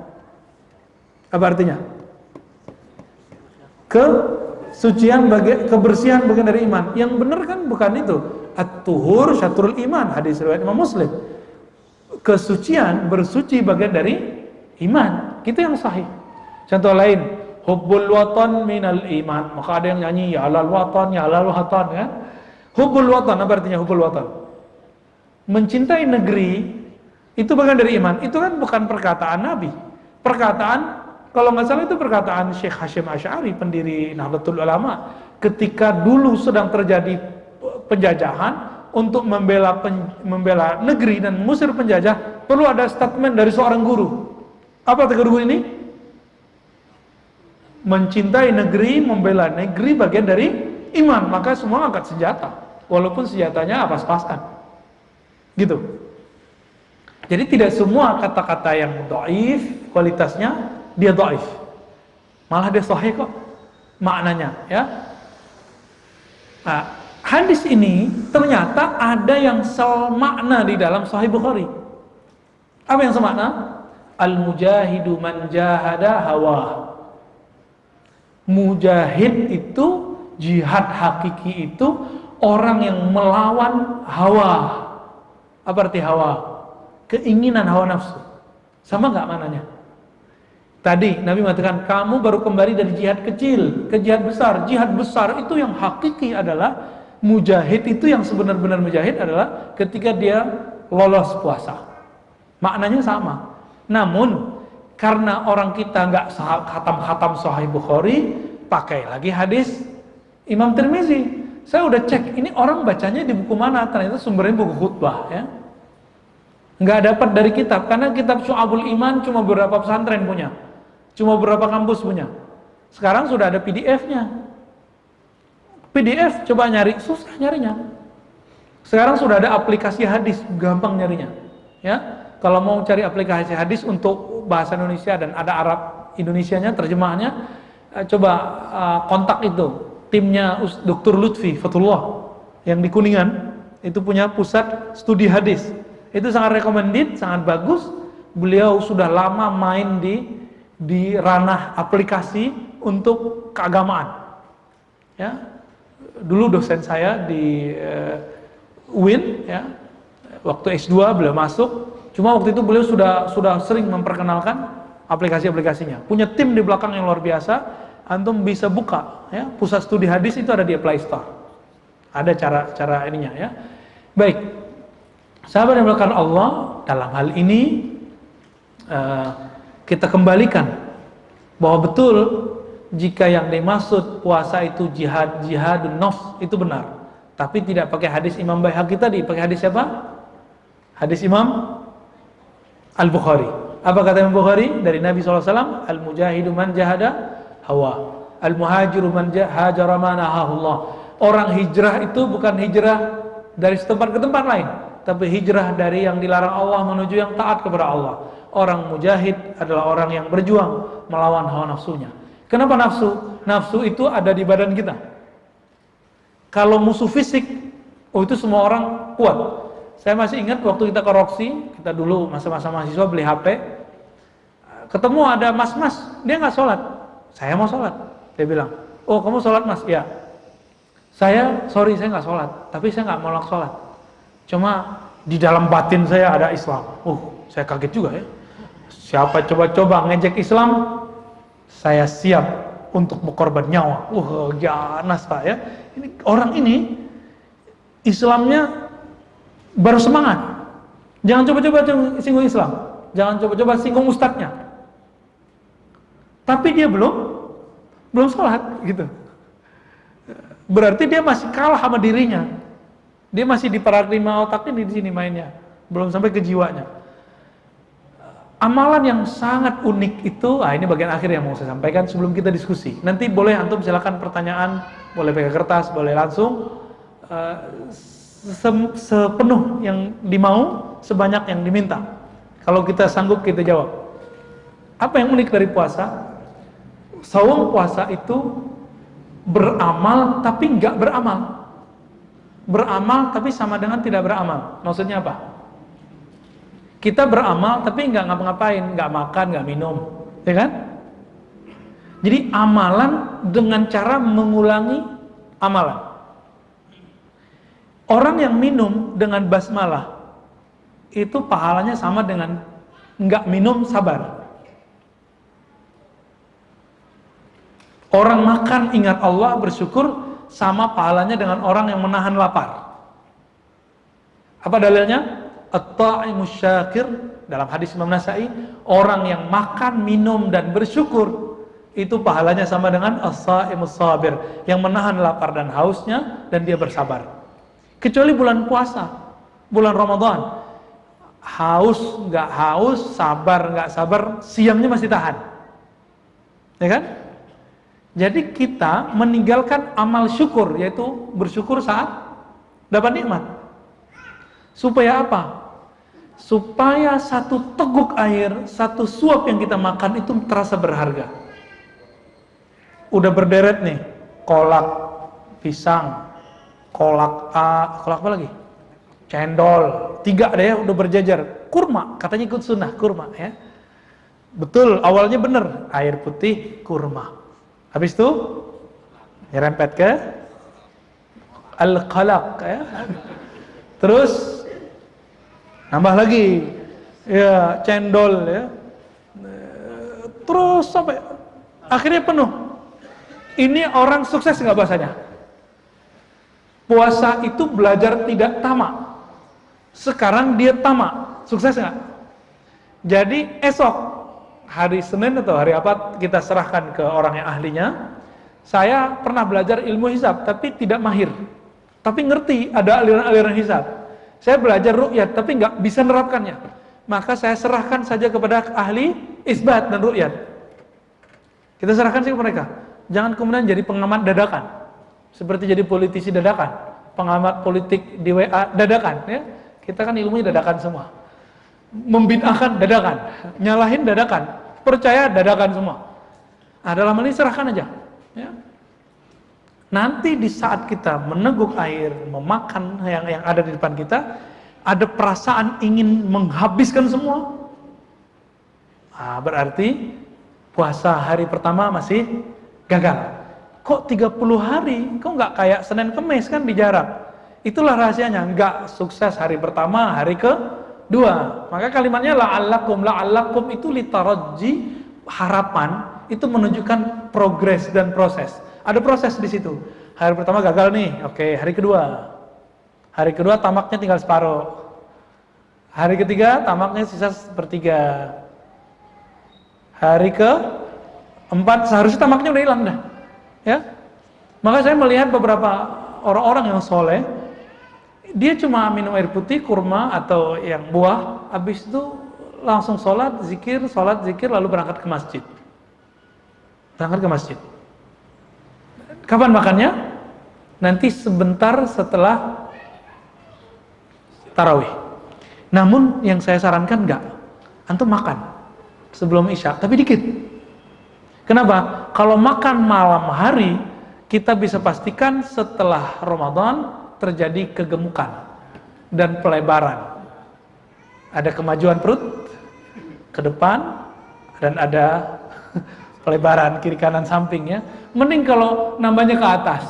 Speaker 1: Apa artinya? Kesucian, kebersihan bagian dari iman. Yang benar kan bukan itu. At-tuhur syatrul iman, hadis riwayat Imam Muslim. Kesucian, bersuci bagian dari iman. Itu yang sahih. Contoh lain, hubbul watan minal iman. Maka ada yang nyanyi ya alal watan, ya alal watan, kan? Hubbul watan, apa artinya hubbul watan? Mencintai negeri itu bagian dari iman. Itu kan bukan perkataan Nabi. Perkataan, kalau nggak salah itu perkataan Syekh Hashim Asy'ari, pendiri Nahdlatul Ulama, ketika dulu sedang terjadi penjajahan. Untuk membela negeri dan mengusir penjajah, perlu ada statement dari seorang guru. Apa kata guru ini? Mencintai negeri, membela negeri bagian dari iman. Maka semua angkat senjata, walaupun senjatanya pas-pasan. Gitu. Jadi tidak semua kata-kata yang dhaif kualitasnya dia dhaif. Malah dia sahih kok maknanya, ya. Nah, hadis ini ternyata ada yang semakna di dalam Sahih Bukhari. Apa yang semakna? Al-mujahidu man jahada hawa. Mujahid itu, jihad hakiki itu orang yang melawan hawa. Apa arti hawa? Keinginan, hawa nafsu. Sama nggak maknanya? Tadi Nabi mengatakan kamu baru kembali dari jihad kecil ke jihad besar. Jihad besar itu yang hakiki adalah mujahid, itu yang sebenar-benar mujahid adalah ketika dia lolos puasa. Maknanya sama. Namun karena orang kita nggak khatam-khatam Sahih Bukhari, pakai lagi hadis Imam Tirmizi. Saya udah cek, ini orang bacanya di buku mana? Ternyata sumbernya buku khutbah, ya. Nggak dapat dari kitab, karena kitab Syu'abul Iman cuma beberapa pesantren punya, cuma beberapa kampus punya. Sekarang sudah ada PDF-nya. PDF coba nyari, susah nyarinya. Sekarang sudah ada aplikasi hadis, gampang nyarinya, ya. Kalau mau cari aplikasi hadis untuk bahasa Indonesia dan ada Arab Indonesianya, terjemahannya, coba kontak itu timnya Dr. Lutfi Fatullah yang di Kuningan, itu punya pusat studi hadis. Itu sangat recommended, sangat bagus. Beliau sudah lama main di ranah aplikasi untuk keagamaan. Ya, dulu dosen saya di UIN, ya, waktu S2 beliau masuk. Cuma waktu itu beliau sudah sering memperkenalkan aplikasi-aplikasinya. Punya tim di belakang yang luar biasa. Antum bisa buka, ya, pusat studi hadis itu ada di Play Store. Ada cara ininya, ya. Baik, sahabat yang dimuliakan Allah, dalam hal ini kita kembalikan bahwa betul jika yang dimaksud puasa itu jihadun nafs, itu benar. Tapi tidak pakai hadis Imam Baihaqi tadi, pakai hadis siapa? Hadis Imam Al-Bukhari. Apa kata Imam Bukhari? Dari Nabi SAW, Al-mujahidu man jahada hawa, Al-muhajiru man hajara ma nahahullah. Orang hijrah itu bukan hijrah dari setempat ke tempat lain, tapi hijrah dari yang dilarang Allah menuju yang taat kepada Allah. Orang mujahid adalah orang yang berjuang melawan hawa nafsunya. Kenapa nafsu? Nafsu itu ada di badan kita. Kalau musuh fisik, oh itu semua orang kuat. Saya masih ingat waktu kita ke Roxy, kita dulu masa-masa mahasiswa beli HP, ketemu ada mas-mas, dia nggak sholat. Saya mau sholat. Dia bilang, oh kamu sholat mas? Ya. Saya nggak sholat, tapi saya nggak mau sholat. Cuma di dalam batin saya ada Islam. Saya kaget juga, ya. Siapa coba-coba ngejek Islam, saya siap untuk berkorban nyawa. Ganas pak, ya. Orang ini Islamnya baru semangat. Jangan coba-coba singgung Islam. Jangan coba-coba singgung ustadznya. Tapi dia belum sholat, gitu. Berarti dia masih kalah sama dirinya. Dia masih di paradigma otak ini di sini mainnya. Belum sampai ke jiwanya. Amalan yang sangat unik itu, ini bagian akhir yang mau saya sampaikan sebelum kita diskusi. Nanti boleh antum silakan pertanyaan, boleh pakai kertas, boleh langsung. Sepenuh yang dimau, sebanyak yang diminta. Kalau kita sanggup kita jawab. Apa yang unik dari puasa? Saum puasa itu beramal tapi nggak beramal. Beramal tapi sama dengan tidak beramal. Maksudnya apa? Kita beramal tapi nggak ngapa-ngapain, nggak makan, nggak minum, ya kan? Jadi amalan dengan cara mengulangi amalan. Orang yang minum dengan basmalah itu pahalanya sama dengan nggak minum sabar. Orang makan ingat Allah bersyukur sama pahalanya dengan orang yang menahan lapar. Apa dalilnya? At-ta'imus syakir, dalam hadis Imam Nasai, orang yang makan, minum dan bersyukur itu pahalanya sama dengan as-sa'imus sabir, yang menahan lapar dan hausnya dan dia bersabar. Kecuali bulan puasa, bulan Ramadan, haus nggak haus, sabar nggak sabar, siangnya masih tahan, ya kan? Jadi kita meninggalkan amal syukur, yaitu bersyukur saat dapat nikmat. Supaya apa? Supaya satu teguk air, satu suap yang kita makan itu terasa berharga. Udah berderet nih, kolak, pisang, kolak apa lagi? Cendol, 3 deh ya, udah berjajar. Kurma, katanya ikut sunnah, kurma ya. Betul, awalnya bener, air putih, kurma. Habis itu nyerempet ke al-qalaq ya. Terus nambah lagi ya, cendol ya. Terus sampai akhirnya penuh. Ini orang sukses nggak bahasanya? Puasa itu belajar tidak tamak. Sekarang dia tamak, sukses nggak? Jadi esok hari Senin atau hari apa kita serahkan ke orang yang ahlinya. Saya pernah belajar ilmu hisab tapi tidak mahir, tapi ngerti ada aliran-aliran hisab. Saya belajar ru'yat tapi nggak bisa menerapkannya. Maka saya serahkan saja kepada ahli isbat dan ru'yat. Kita serahkan sih ke mereka. Jangan kemudian jadi pengamat dadakan, seperti jadi politisi dadakan, pengamat politik di WA dadakan. Ya, kita kan ilmunya dadakan semua. Membid'ahkan dadakan, nyalahin dadakan, percaya dadakan semua. Nah, dalam hal ini serahkan aja. Ya. Nanti di saat kita meneguk air, memakan yang ada di depan kita, ada perasaan ingin menghabiskan semua. Nah, berarti puasa hari pertama masih gagal. Kok 30 hari? Kok nggak kayak Senin Kemis kan dijarak? Itulah rahasianya, nggak sukses hari pertama, hari kedua. Maka kalimatnya la'allakum itu litaraji, harapan, itu menunjukkan progres dan proses. Ada proses di situ. Hari pertama gagal nih, oke, hari kedua. Hari kedua tamaknya tinggal separuh. Hari ketiga tamaknya sisa sepertiga. Hari keempat seharusnya tamaknya udah hilang dah. Ya. Maka saya melihat beberapa orang-orang yang soleh, dia cuma minum air putih, kurma atau yang buah, habis itu langsung sholat, zikir, lalu berangkat ke masjid. Berangkat ke masjid. Kapan makannya? Nanti sebentar setelah tarawih. Namun yang saya sarankan enggak, antum makan sebelum isya, tapi dikit. Kenapa? Kalau makan malam hari, kita bisa pastikan setelah Ramadan terjadi kegemukan dan pelebaran. Ada kemajuan perut ke depan dan ada pelebaran kiri kanan samping ya. Mending kalau nambahnya ke atas.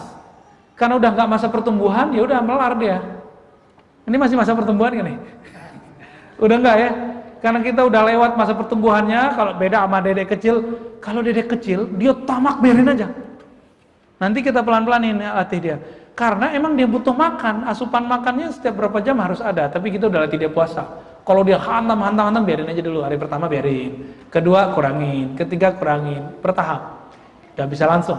Speaker 1: Karena udah nggak masa pertumbuhan, ya udah melar dia. Ini masih masa pertumbuhan kan nih? Udah nggak ya? Karena kita udah lewat masa pertumbuhannya. Kalau beda sama dedek kecil, kalau dedek kecil dia tamak biarin aja. Nanti kita pelan-pelanin ya, latih dia. Karena emang dia butuh makan, asupan makannya setiap berapa jam harus ada. Tapi kita udah latih dia puasa. Kalau dia hantam, biarin aja dulu. Hari pertama biarin, kedua kurangin, ketiga kurangin, bertahap. Gak bisa langsung.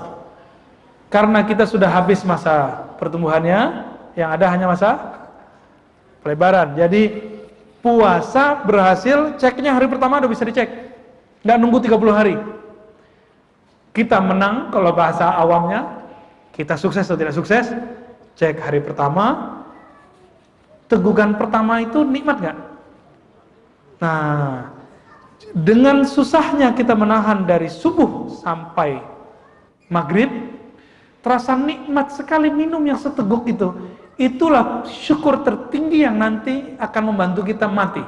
Speaker 1: Karena kita sudah habis masa pertumbuhannya, yang ada hanya masa pelebaran. Jadi puasa berhasil, ceknya hari pertama udah bisa dicek. Nggak nunggu 30 hari. Kita menang kalau bahasa awamnya, kita sukses atau tidak sukses, cek hari pertama. Tegukan pertama itu nikmat nggak? Nah, dengan susahnya kita menahan dari subuh sampai maghrib, terasa nikmat sekali minum yang seteguk itu. Itulah syukur tertinggi yang nanti akan membantu kita mati.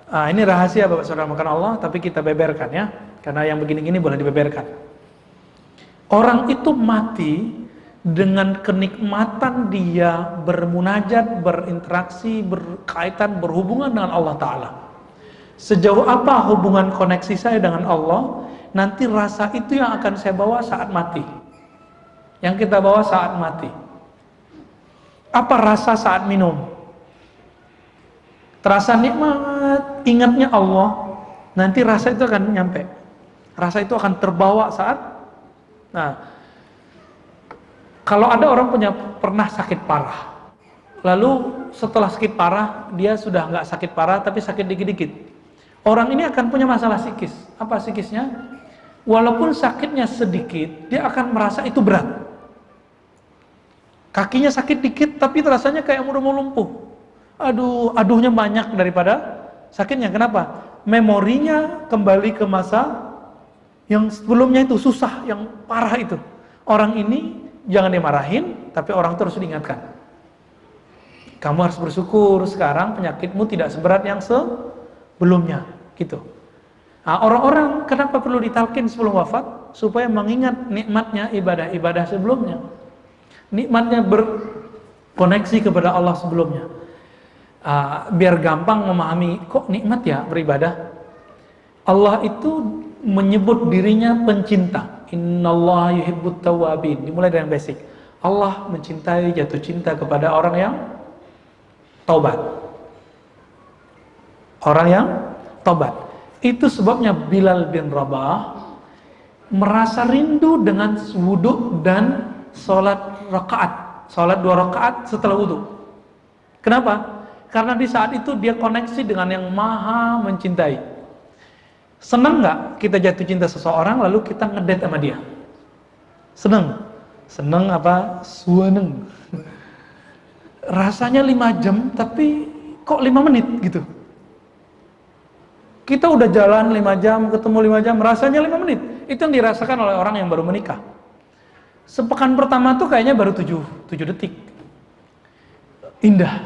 Speaker 1: Nah, ini rahasia Bapak Saudara makan Allah, tapi kita beberkan ya, karena yang begini-gini boleh dibeberkan. Orang itu mati dengan kenikmatan dia bermunajat, berinteraksi, berkaitan, berhubungan dengan Allah Ta'ala. Sejauh apa hubungan koneksi saya dengan Allah, nanti rasa itu yang akan saya bawa saat mati. Yang kita bawa saat mati. Apa rasa saat minum? Terasa nikmat, ingatnya Allah, nanti rasa itu akan nyampe. Rasa itu akan terbawa saat. Nah, kalau ada orang pernah sakit parah, lalu setelah sakit parah, dia sudah nggak sakit parah, tapi sakit dikit-dikit. Orang ini akan punya masalah psikis. Apa psikisnya? Walaupun sakitnya sedikit, dia akan merasa itu berat. Kakinya sakit dikit, tapi rasanya kayak udah mau lumpuh. Aduhnya banyak daripada sakitnya. Kenapa? Memorinya kembali ke masa yang sebelumnya itu susah, yang parah itu. Orang ini jangan dimarahin, tapi orang terus diingatkan. Kamu harus bersyukur sekarang penyakitmu tidak seberat yang sebelumnya, gitu. Nah, orang-orang kenapa perlu ditalkin sebelum wafat? Supaya mengingat nikmatnya ibadah-ibadah sebelumnya. Nikmatnya berkoneksi kepada Allah sebelumnya. Biar gampang memahami, kok nikmat ya beribadah? Allah itu menyebut dirinya pencinta. Innallaha yuhibbut tawwabin. Dimulai dari yang basic. Allah mencintai, jatuh cinta kepada orang yang taubat. Orang yang taubat. Itu sebabnya Bilal bin Rabah merasa rindu dengan wudhu dan sholat rakaat, sholat 2 rakaat setelah wudhu. Kenapa? Karena di saat itu dia koneksi dengan yang maha mencintai. Senang nggak kita jatuh cinta seseorang lalu kita ngedate sama dia? Senang? Senang apa? Suaneng. Rasanya 5 jam tapi kok 5 menit gitu. Kita udah jalan 5 jam, ketemu 5 jam, rasanya 5 menit. Itu yang dirasakan oleh orang yang baru menikah. Sepekan pertama tuh kayaknya baru 7 detik. Indah,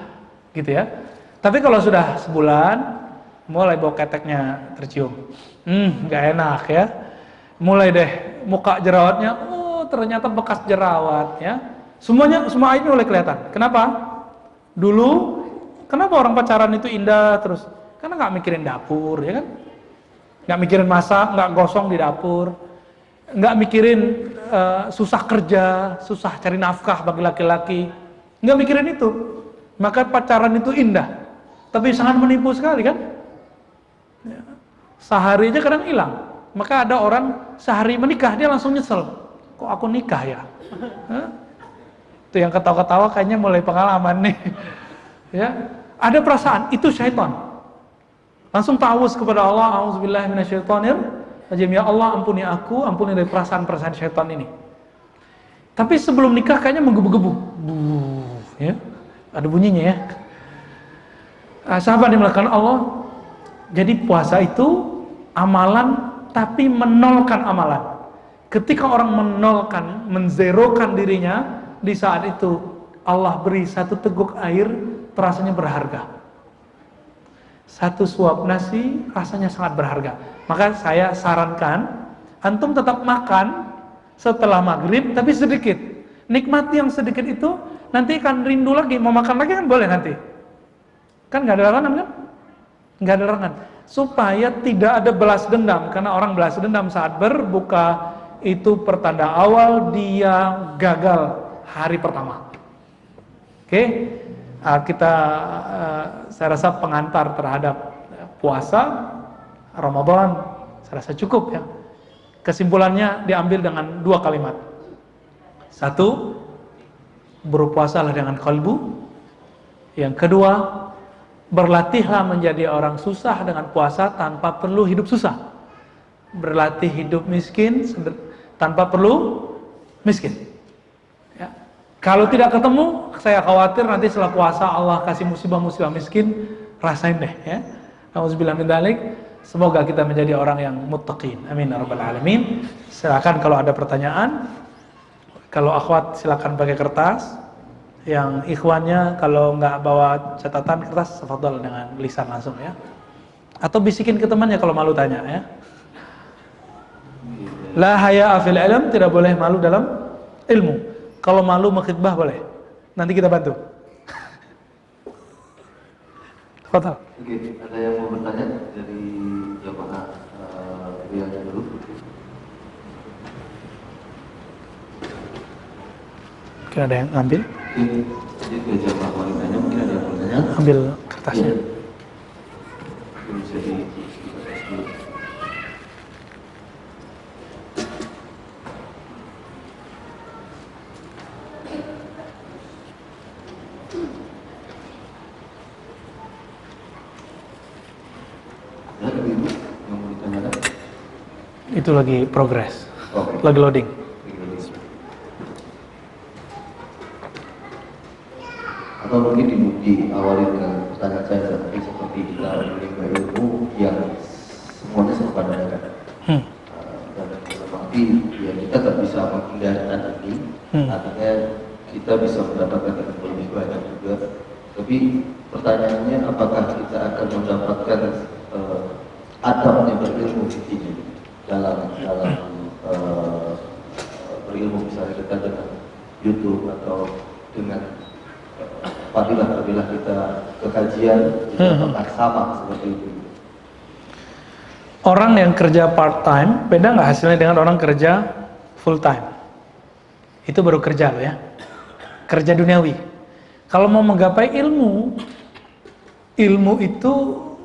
Speaker 1: gitu ya. Tapi kalau sudah sebulan, mulai bau keteknya tercium. Nggak enak ya. Mulai deh, muka jerawatnya, oh ternyata bekas jerawat ya. Semua aibnya mulai kelihatan. Kenapa? Dulu, kenapa orang pacaran itu indah terus? Karena nggak mikirin dapur, ya kan? Nggak mikirin masak, nggak gosong di dapur, nggak mikirin susah kerja, susah cari nafkah bagi laki-laki, nggak mikirin itu. Maka pacaran itu indah, tapi sangat menipu sekali kan? Sehari aja kadang hilang. Maka ada orang sehari menikah dia langsung nyesel, kok aku nikah ya? Itu yang ketawa-ketawa kayaknya mulai pengalaman nih. Ya, ada perasaan itu syaitan. Langsung ta'awuz kepada Allah, a'udzubillahi minasyaitonir rajim, ya Allah ampuni aku, ampuni dari perasaan-perasaan syaitan ini. Tapi sebelum nikah kayaknya menggebu-gebu. Ya. Ada bunyinya ya. Sahabat dimulakan Allah. Jadi puasa itu amalan tapi menolkan amalan. Ketika orang menolkan, menzerokan dirinya, di saat itu Allah beri satu teguk air terasanya berharga. Satu suap nasi rasanya sangat berharga. Maka saya sarankan antum tetap makan setelah maghrib tapi sedikit. Nikmati yang sedikit itu, nanti akan rindu lagi, mau makan lagi kan boleh nanti. Kan nggak ada larangan kan? Nggak ada larangan. Supaya tidak ada balas dendam, karena orang balas dendam saat berbuka itu pertanda awal dia gagal hari pertama. Oke? Saya rasa pengantar terhadap puasa Ramadan saya rasa cukup ya. Kesimpulannya diambil dengan 2 kalimat. 1, berpuasalah dengan kalbu. Yang kedua, berlatihlah menjadi orang susah dengan puasa tanpa perlu hidup susah. Berlatih hidup miskin tanpa perlu miskin. Kalau tidak ketemu, saya khawatir nanti setelah puasa Allah kasih musibah-musibah miskin, rasain deh ya. Nauzubillah min dzalik. Semoga kita menjadi orang yang muttaqin. Amin ya rabbal alamin. Silakan kalau ada pertanyaan. Kalau akhwat silakan pakai kertas. Yang ikhwannya kalau nggak bawa catatan kertas, tafadhol dengan lisan langsung ya. Atau bisikin ke temannya kalau malu tanya ya. La haya'a fil ilm, tidak boleh malu dalam ilmu. Kalau malu mengkhitbah boleh. Nanti kita bantu. Tafadhol.
Speaker 2: Oke, ada yang mau bertanya dari jamaah pilihannya dulu?
Speaker 1: Mungkin ada yang ambil?
Speaker 2: Jadi ke jamaah wanitanya mungkin ada yang bertanya?
Speaker 1: Ambil kertasnya.
Speaker 2: Mungkin bisa di dulu.
Speaker 1: Itu lagi progress,
Speaker 2: Okay.
Speaker 1: lagi loading.
Speaker 2: Atau mungkin diawali dengan pertanyaan saya tadi seperti kita menimba ilmu yang semuanya serba dadakan. Dan dalam arti ya kita tak bisa menghindarkan ini, artinya kita bisa mendapatkan ilmu lebih banyak juga. Tapi pertanyaannya apakah kita akan mendapatkan adabnya berilmu intinya dalam berilmu, misalnya kita dengan YouTube atau dengan fadilah kita ke kajian apakah sama seperti itu?
Speaker 1: Orang yang kerja part time beda nggak hasilnya dengan orang kerja full time? Itu baru kerja loh ya, kerja duniawi. Kalau mau menggapai ilmu ilmu itu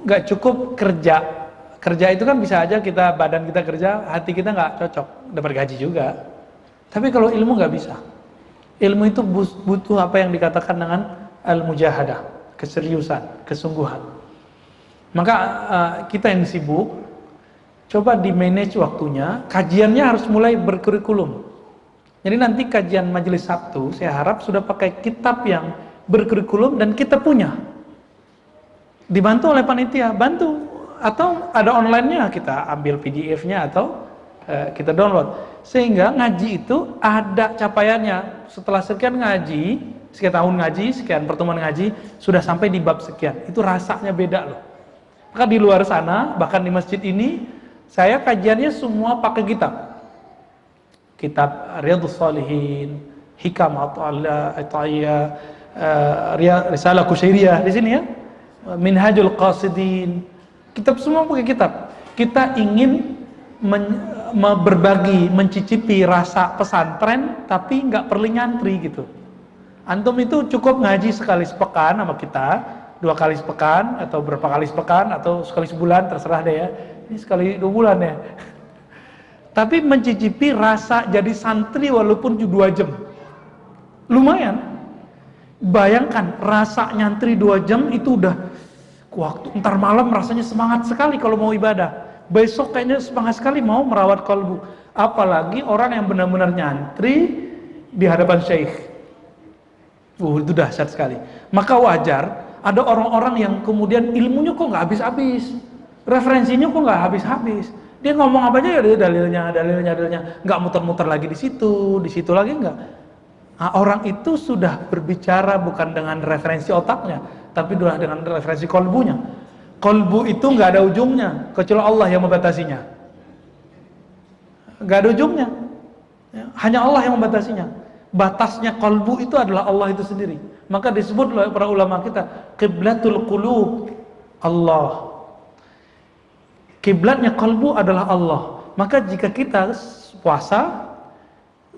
Speaker 1: nggak cukup kerja. Kerja itu kan bisa aja badan kita kerja, hati kita nggak cocok, dapat gaji juga. Tapi kalau ilmu nggak bisa. Ilmu itu butuh apa yang dikatakan dengan al-mujahadah, keseriusan, kesungguhan. Maka kita yang sibuk, coba di manage waktunya, kajiannya harus mulai berkurikulum. Jadi nanti kajian majelis Sabtu, saya harap sudah pakai kitab yang berkurikulum dan kita punya. Dibantu oleh panitia, bantu. Atau ada online-nya, kita ambil PDF-nya atau kita download. Sehingga ngaji itu ada capaiannya. Setelah sekian ngaji, sekian tahun ngaji, sekian pertemuan ngaji, sudah sampai di bab sekian. Itu rasanya beda loh. Maka di luar sana, bahkan di masjid ini, saya kajiannya semua pakai kitab. Kitab Riyadhus Shalihin, Hikam Ata'iyah, Risalah Kusyairiyah di sini ya. Minhajul Qasidin. Kitab semua pakai kitab. Kita ingin berbagi, mencicipi rasa pesantren, tapi nggak perlu nyantri gitu. Antum itu cukup ngaji sekali sepekan sama kita, 2 kali sepekan, atau berapa kali sepekan, atau sekali sebulan, terserah deh ya. Ini sekali 2 bulan ya. Tapi mencicipi rasa jadi santri walaupun 2 jam. Lumayan. Bayangkan, rasa nyantri 2 jam itu udah waktu, ntar malam rasanya semangat sekali kalau mau ibadah. Besok kayaknya semangat sekali mau merawat kalbu. Apalagi orang yang benar-benar nyantri di hadapan syekh. Itu dahsyat sekali. Maka wajar ada orang-orang yang kemudian ilmunya kok nggak habis-habis, referensinya kok nggak habis-habis. Dia ngomong apa aja ya dalilnya, nggak muter-muter lagi di situ lagi nggak. Nah, orang itu sudah berbicara bukan dengan referensi otaknya, tapi sudah dengan referensi kolbunya. Kolbu itu nggak ada ujungnya, kecuali Allah yang membatasinya. Nggak ada ujungnya, hanya Allah yang membatasinya. Batasnya kolbu itu adalah Allah itu sendiri. Maka disebut oleh para ulama kita, qiblatul qulub Allah. Kiblatnya kolbu adalah Allah. Maka jika kita puasa,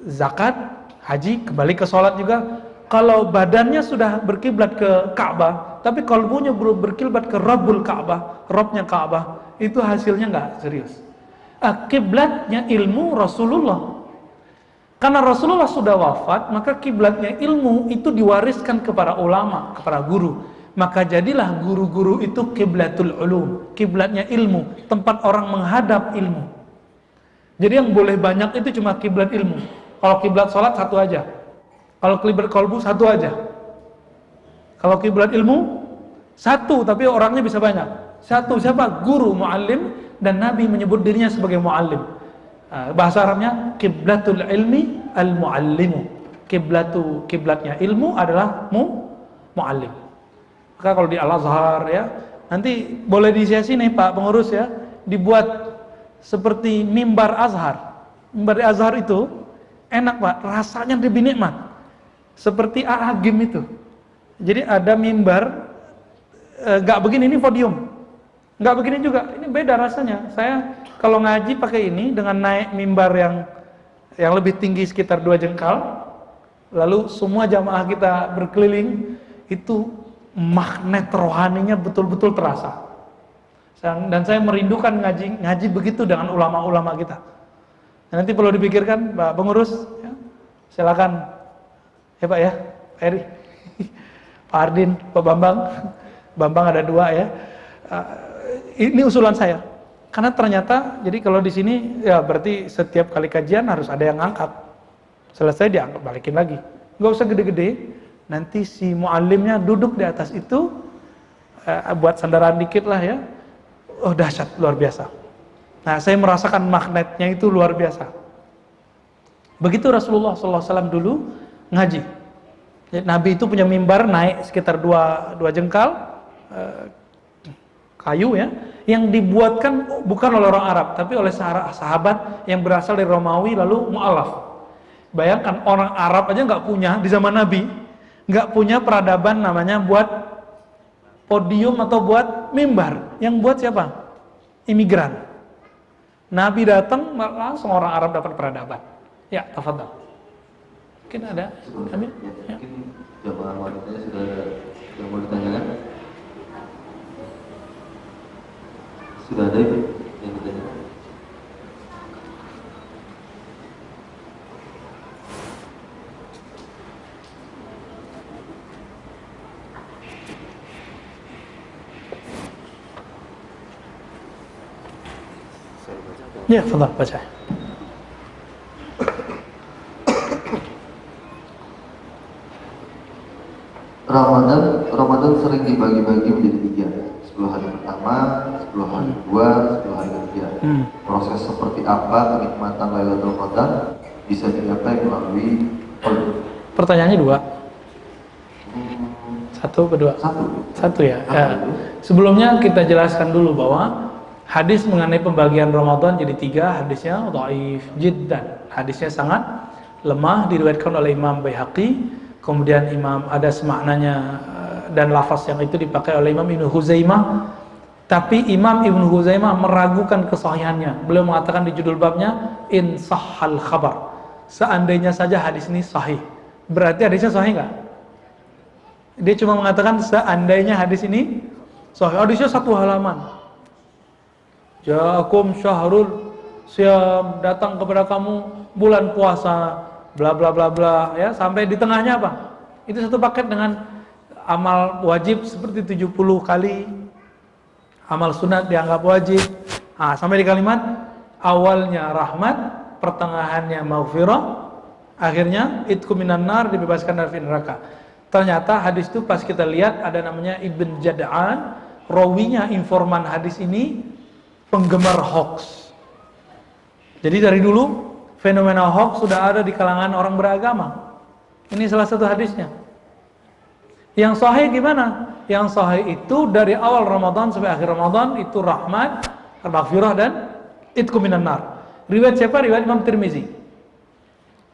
Speaker 1: zakat, haji, kembali ke sholat juga, kalau badannya sudah berkiblat ke Ka'bah, tapi kalbunya belum berkiblat ke Rabbul Ka'bah, Rabbnya Ka'bah, itu hasilnya nggak serius. Kiblatnya ilmu Rasulullah. Karena Rasulullah sudah wafat, maka kiblatnya ilmu itu diwariskan kepada ulama, kepada guru. Maka jadilah guru-guru itu kiblatul ulum, kiblatnya ilmu, tempat orang menghadap ilmu. Jadi yang boleh banyak itu cuma kiblat ilmu. Kalau kiblat sholat 1 aja. Kalau kiblat kolbu 1 aja. Kalau kiblat ilmu 1, tapi orangnya bisa banyak. 1 siapa? Guru, muallim, dan Nabi menyebut dirinya sebagai muallim. Bahasa Arabnya kiblatul ilmi al-muallimu. Kiblatnya ilmu adalah muallim. Maka kalau di Al-Azhar ya, nanti boleh disiasi nih Pak pengurus ya, dibuat seperti mimbar Azhar. Mimbar Azhar itu enak Pak, rasanya lebih nikmat. Seperti Agim itu. Jadi ada mimbar, nggak begini, ini podium. Nggak begini juga, ini beda rasanya. Saya kalau ngaji pakai ini dengan naik mimbar yang lebih tinggi sekitar 2 jengkal, lalu semua jamaah kita berkeliling, itu magnet rohaninya betul-betul terasa. Dan saya merindukan ngaji begitu dengan ulama-ulama kita. Nanti perlu dipikirkan, Pak pengurus, ya, silakan. Ya Pak ya, Pak Eri, Pak Ardin, Pak Bambang. Bambang ada 2 ya. Ini usulan saya. Karena ternyata, jadi kalau di sini ya berarti setiap kali kajian harus ada yang ngangkat. Selesai diangkat, balikin lagi. Nggak usah gede-gede. Nanti si muallimnya duduk di atas itu, buat sandaran dikit lah ya. Oh dahsyat, luar biasa. Nah saya merasakan magnetnya itu luar biasa. Begitu Rasulullah SAW dulu ngaji. Nabi itu punya mimbar naik sekitar 2 jengkal, kayu ya, yang dibuatkan bukan oleh orang Arab, tapi oleh sahabat yang berasal dari Romawi lalu mu'alaf. Bayangkan orang Arab aja nggak punya di zaman Nabi, nggak punya peradaban namanya buat podium atau buat mimbar. Yang buat siapa? Imigran. Nabi datang langsung orang Arab dapat peradaban. Ya, tafadhal. Mungkin ada, Amin.
Speaker 2: Ya, mungkin jamaah wanitanya sudah ada yang mau ditanyakan. Sudah ada yang bertanya?
Speaker 1: Ya, fadhal baca.
Speaker 2: Ramadan sering dibagi-bagi menjadi 3. 10 hari pertama, 10 hari kedua, 10 hari ketiga. Proses seperti apa kenikmatan Lailatul Qadar bisa dicapai melalui
Speaker 1: Pertanyaannya 2. Satu kedua. Satu ya. Sebelumnya kita jelaskan dulu bahwa hadis mengenai pembagian Ramadan jadi 3, hadisnya dhaif jiddan. Hadisnya sangat lemah, diriwayatkan oleh Imam Baihaqi. Kemudian ada semaknanya dan lafaz yang itu dipakai oleh Imam Ibnu Huzaimah. Tapi Imam Ibnu Huzaimah meragukan kesahihannya. Beliau mengatakan di judul babnya in sahhal khabar. Seandainya saja hadis ini sahih. Berarti hadisnya sahih enggak? Dia cuma mengatakan seandainya hadis ini sahih. Hadisnya 1 halaman. Ja'akum syahrul syam, datang kepada kamu bulan puasa, bla bla bla bla, ya, sampai di tengahnya apa? Itu satu paket dengan amal wajib seperti 70 kali, amal sunat dianggap wajib. Sampai di kalimat awalnya rahmat, pertengahannya maghfirah, akhirnya itqu minan nar, dibebaskan dari neraka. Ternyata hadis itu pas kita lihat ada namanya Ibn Jad'an, rawinya informan hadis ini penggemar hoax. Jadi dari dulu fenomena hoax sudah ada di kalangan orang beragama. Ini salah satu hadisnya. Yang sahih gimana? Yang sahih itu dari awal Ramadan sampai akhir Ramadan itu rahmat, maghfirah dan itqu minan nar. Riwayat siapa? Riwayat Imam Tirmizi.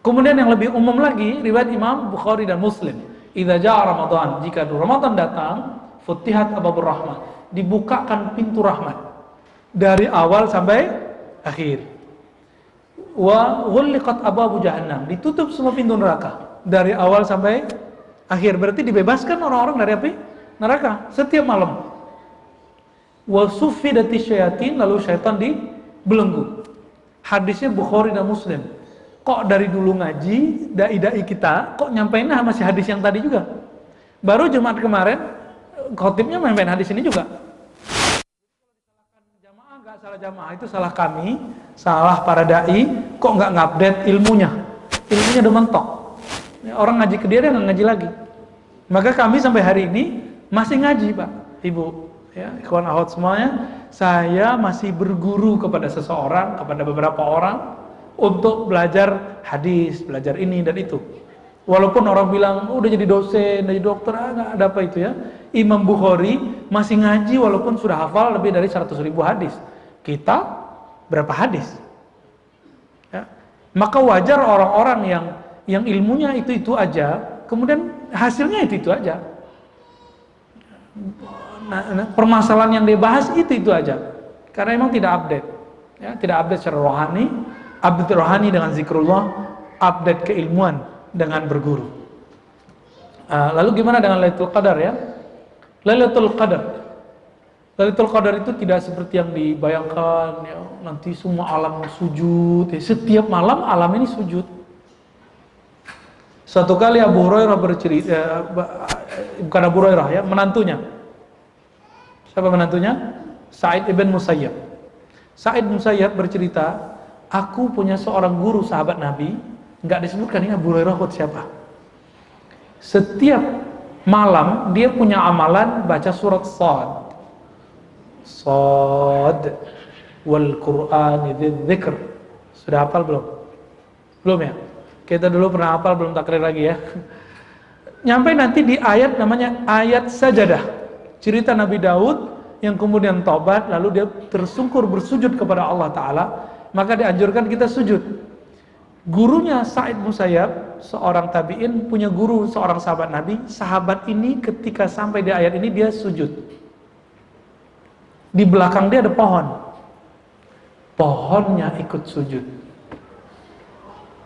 Speaker 1: Kemudian yang lebih umum lagi riwayat Imam Bukhari dan Muslim. Idza jaa Ramadan, jika Ramadan datang, futihat abwabur rahmah, dibukakan pintu rahmat dari awal sampai akhir. Wa ghulliqat abwabu jahannam, ditutup semua pintu neraka dari awal sampai akhir. Berarti dibebaskan orang-orang dari api neraka setiap malam. Wa suffidatis syayatin, lalu syaitan dibelenggu. Hadisnya Bukhari dan Muslim. Kok dari dulu ngaji dai-dai kita kok nyampeinnya masih hadis yang tadi juga? Baru Jumat kemarin khotibnya nyampein hadis ini juga. Jamaah nggak salah jamaah, itu salah kami, salah para dai, kok nggak ngupdate ilmunya udah mentok. Orang ngaji ke dia nggak ngaji lagi. Maka kami sampai hari ini masih ngaji, Pak, Ibu, ya, ikhwan akhwat semuanya. Saya masih berguru kepada seseorang, kepada beberapa orang untuk belajar hadis, belajar ini dan itu. Walaupun orang bilang udah jadi dosen, udah jadi dokter, nggak ada apa itu ya. Imam Bukhari masih ngaji walaupun sudah hafal lebih dari 100.000 hadis. Kita berapa hadis? Ya. Maka wajar orang-orang yang ilmunya itu aja, kemudian hasilnya itu aja. Permasalahan yang dia bahas itu aja. Karena memang tidak update. Ya, tidak update secara rohani, update rohani dengan zikrullah, update keilmuan dengan berguru. Lalu gimana dengan Lailatul Qadar ya? Lailatul Qadar itu tidak seperti yang dibayangkan ya, nanti semua alam sujud ya. Setiap malam alam ini sujud. Suatu kali Abu Hurairah bercerita, bukan Abu Hurairah ya, menantunya. Siapa menantunya? Sa'id ibn Musayyab. Sa'id bin Musayyab bercerita, aku punya seorang guru sahabat Nabi, nggak disebutkan ini Abu Hurairah siapa. Setiap malam dia punya amalan baca surat Shad wal Qur'an dzikr. Sudah hafal belum? Belum ya? Kita dulu pernah hafal, belum takrir lagi ya. Nyampe nanti di ayat namanya ayat sajadah. Cerita Nabi Daud yang kemudian taubat lalu dia tersungkur bersujud kepada Allah Ta'ala, maka dianjurkan kita sujud. Gurunya Sa'id Musayyab, seorang tabi'in, punya guru seorang sahabat Nabi. Sahabat ini ketika sampai di ayat ini dia sujud. Di belakang dia ada pohon. Pohonnya ikut sujud.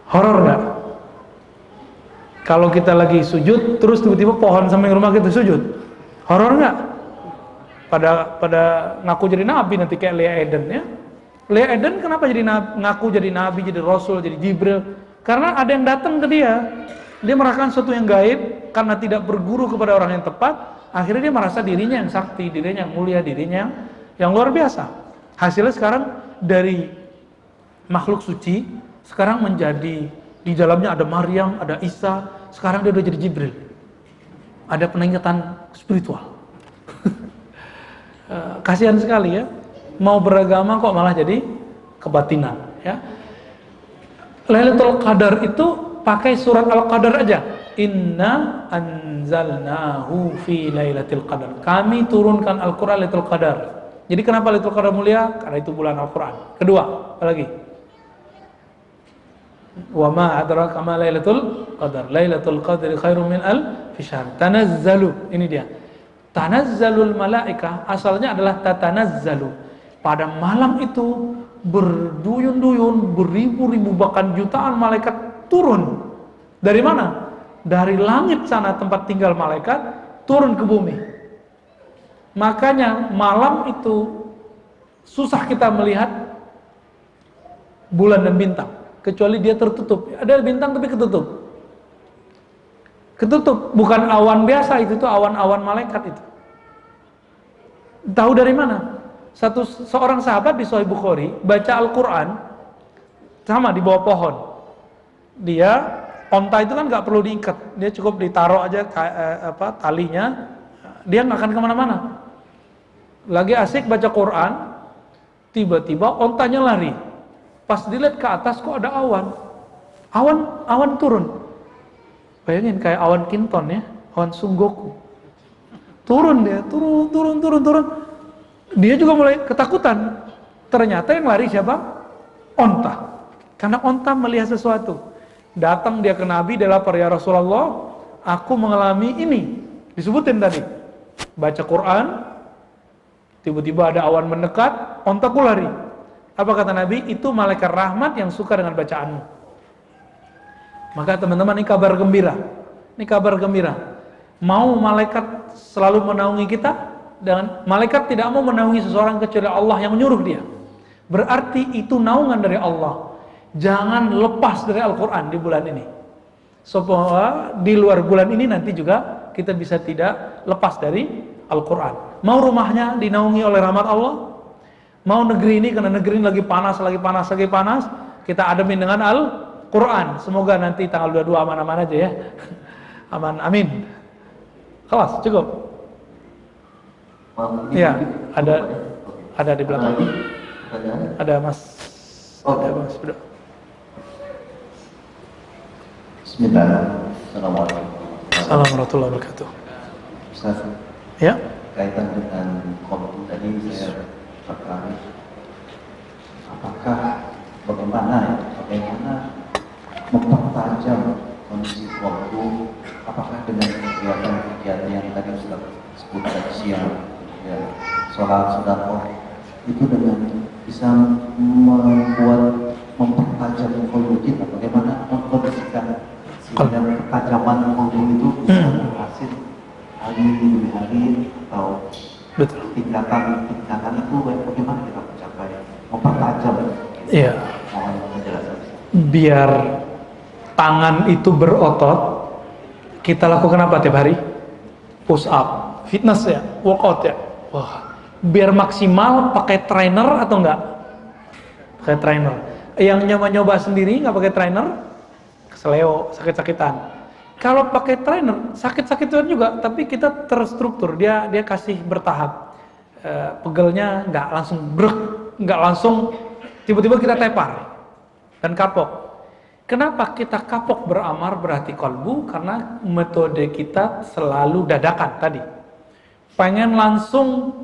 Speaker 1: Horor gak? Kalau kita lagi sujud terus tiba-tiba pohon samping rumah kita sujud, horor gak? pada ngaku jadi nabi nanti kayak Leah Eden ya. Leah Eden kenapa jadi ngaku jadi nabi, jadi rasul, jadi Jibril? Karena ada yang datang ke dia. Dia merasakan sesuatu yang gaib karena tidak berguru kepada orang yang tepat. Akhirnya dia merasa dirinya yang sakti, dirinya yang mulia, dirinya yang luar biasa. Hasilnya sekarang dari makhluk suci sekarang menjadi di dalamnya ada Maryam, ada Isa. Sekarang dia udah jadi Jibril. Ada peningkatan spiritual. Kasihan sekali ya. Mau beragama kok malah jadi kebatinan ya. Lailatul Qadar itu pakai surat Al-Qadar aja. Inna anzalnahu fi lailatul qadar. Kami turunkan Al-Qur'an Lailatul Qadar. Jadi kenapa Lailatul Qadar mulia? Karena itu bulan Al-Qur'an. Kedua, apa lagi? Wa ma adraka ma lailatul qadar. Lailatul qadri khairum min alfi syahr. Tanazzalu. Ini dia. Tanazzalul malaikah asalnya adalah tatanazzalu. Pada malam itu berduyun-duyun, beribu-ribu bahkan jutaan malaikat turun. Dari mana? Dari langit sana tempat tinggal malaikat turun ke bumi. Makanya malam itu susah kita melihat bulan dan bintang kecuali dia tertutup. Ada bintang tapi ketutup. Ketutup, bukan awan biasa itu tuh awan-awan malaikat itu. Tahu dari mana? Seorang sahabat di Sahih Bukhari baca Al-Quran sama di bawah pohon. Dia onta itu kan nggak perlu diikat, dia cukup ditaruh aja talinya, dia nggak akan kemana-mana. Lagi asik baca Quran, tiba-tiba ontanya lari. Pas dilihat ke atas kok ada awan turun. Bayangin kayak awan Kinton ya, awan Sunggoku. Turun dia, turun. Dia juga mulai ketakutan. Ternyata yang lari siapa? Onta. Karena onta melihat sesuatu. Datang dia ke Nabi, dia lapar, ya Rasulullah, aku mengalami ini. Disebutin tadi. Baca Quran, tiba-tiba ada awan mendekat, ontaku lari. Apa kata Nabi? Itu malaikat rahmat yang suka dengan bacaanmu. Maka teman-teman, ini kabar gembira. Ini kabar gembira. Mau malaikat selalu menaungi kita? Dan malaikat tidak mau menaungi seseorang kecuali Allah yang menyuruh dia. Berarti itu naungan dari Allah. Jangan lepas dari Al-Quran di bulan ini. Supaya di luar bulan ini nanti juga kita bisa tidak lepas dari Al-Quran. Mau rumahnya dinaungi oleh rahmat Allah, mau negeri ini karena negeri ini lagi panas, kita ademin dengan Al-Quran. Semoga nanti tanggal 22 aman-aman aja ya. Aman, amin. Kelas, cukup. Ya, ada di belakang. Ada Mas. Ada Mas.
Speaker 2: Bismillah. Assalamualaikum.
Speaker 1: Assalamualaikum warahmatullahi wabarakatuh.
Speaker 2: Ustaz,
Speaker 1: ya,
Speaker 2: kaitan dengan kolom tadi saya tertarik. Apakah bagaimana mempertajam kondisi waktu? Apakah dengan kegiatan yang tadi sudah sebutkan siang, ya, sholat sedekah itu dengan bisa mempertajam kolom kita? Bagaimana mengkondisikan sehingga ketajaman kolom itu bisa berhasil hari demi hari atau tingkatan itu bagaimana kita mencapai mempertajam?
Speaker 1: Iya.
Speaker 2: Mohon penjelasan.
Speaker 1: Biar tangan itu berotot, kita lakukan apa tiap hari? Push up, fitness ya, workout ya. Wah, biar maksimal pakai trainer atau enggak? Pakai trainer. Yang nyoba sendiri nggak pakai trainer, keseleo, sakit-sakitan. Kalau pakai trainer, sakit-sakitan juga, tapi kita terstruktur. Dia kasih bertahap. Pegelnya nggak langsung brek, nggak langsung tiba-tiba kita tepar dan kapok. Kenapa kita kapok beramar berarti kolbu? Karena metode kita selalu dadakan tadi. Pengen langsung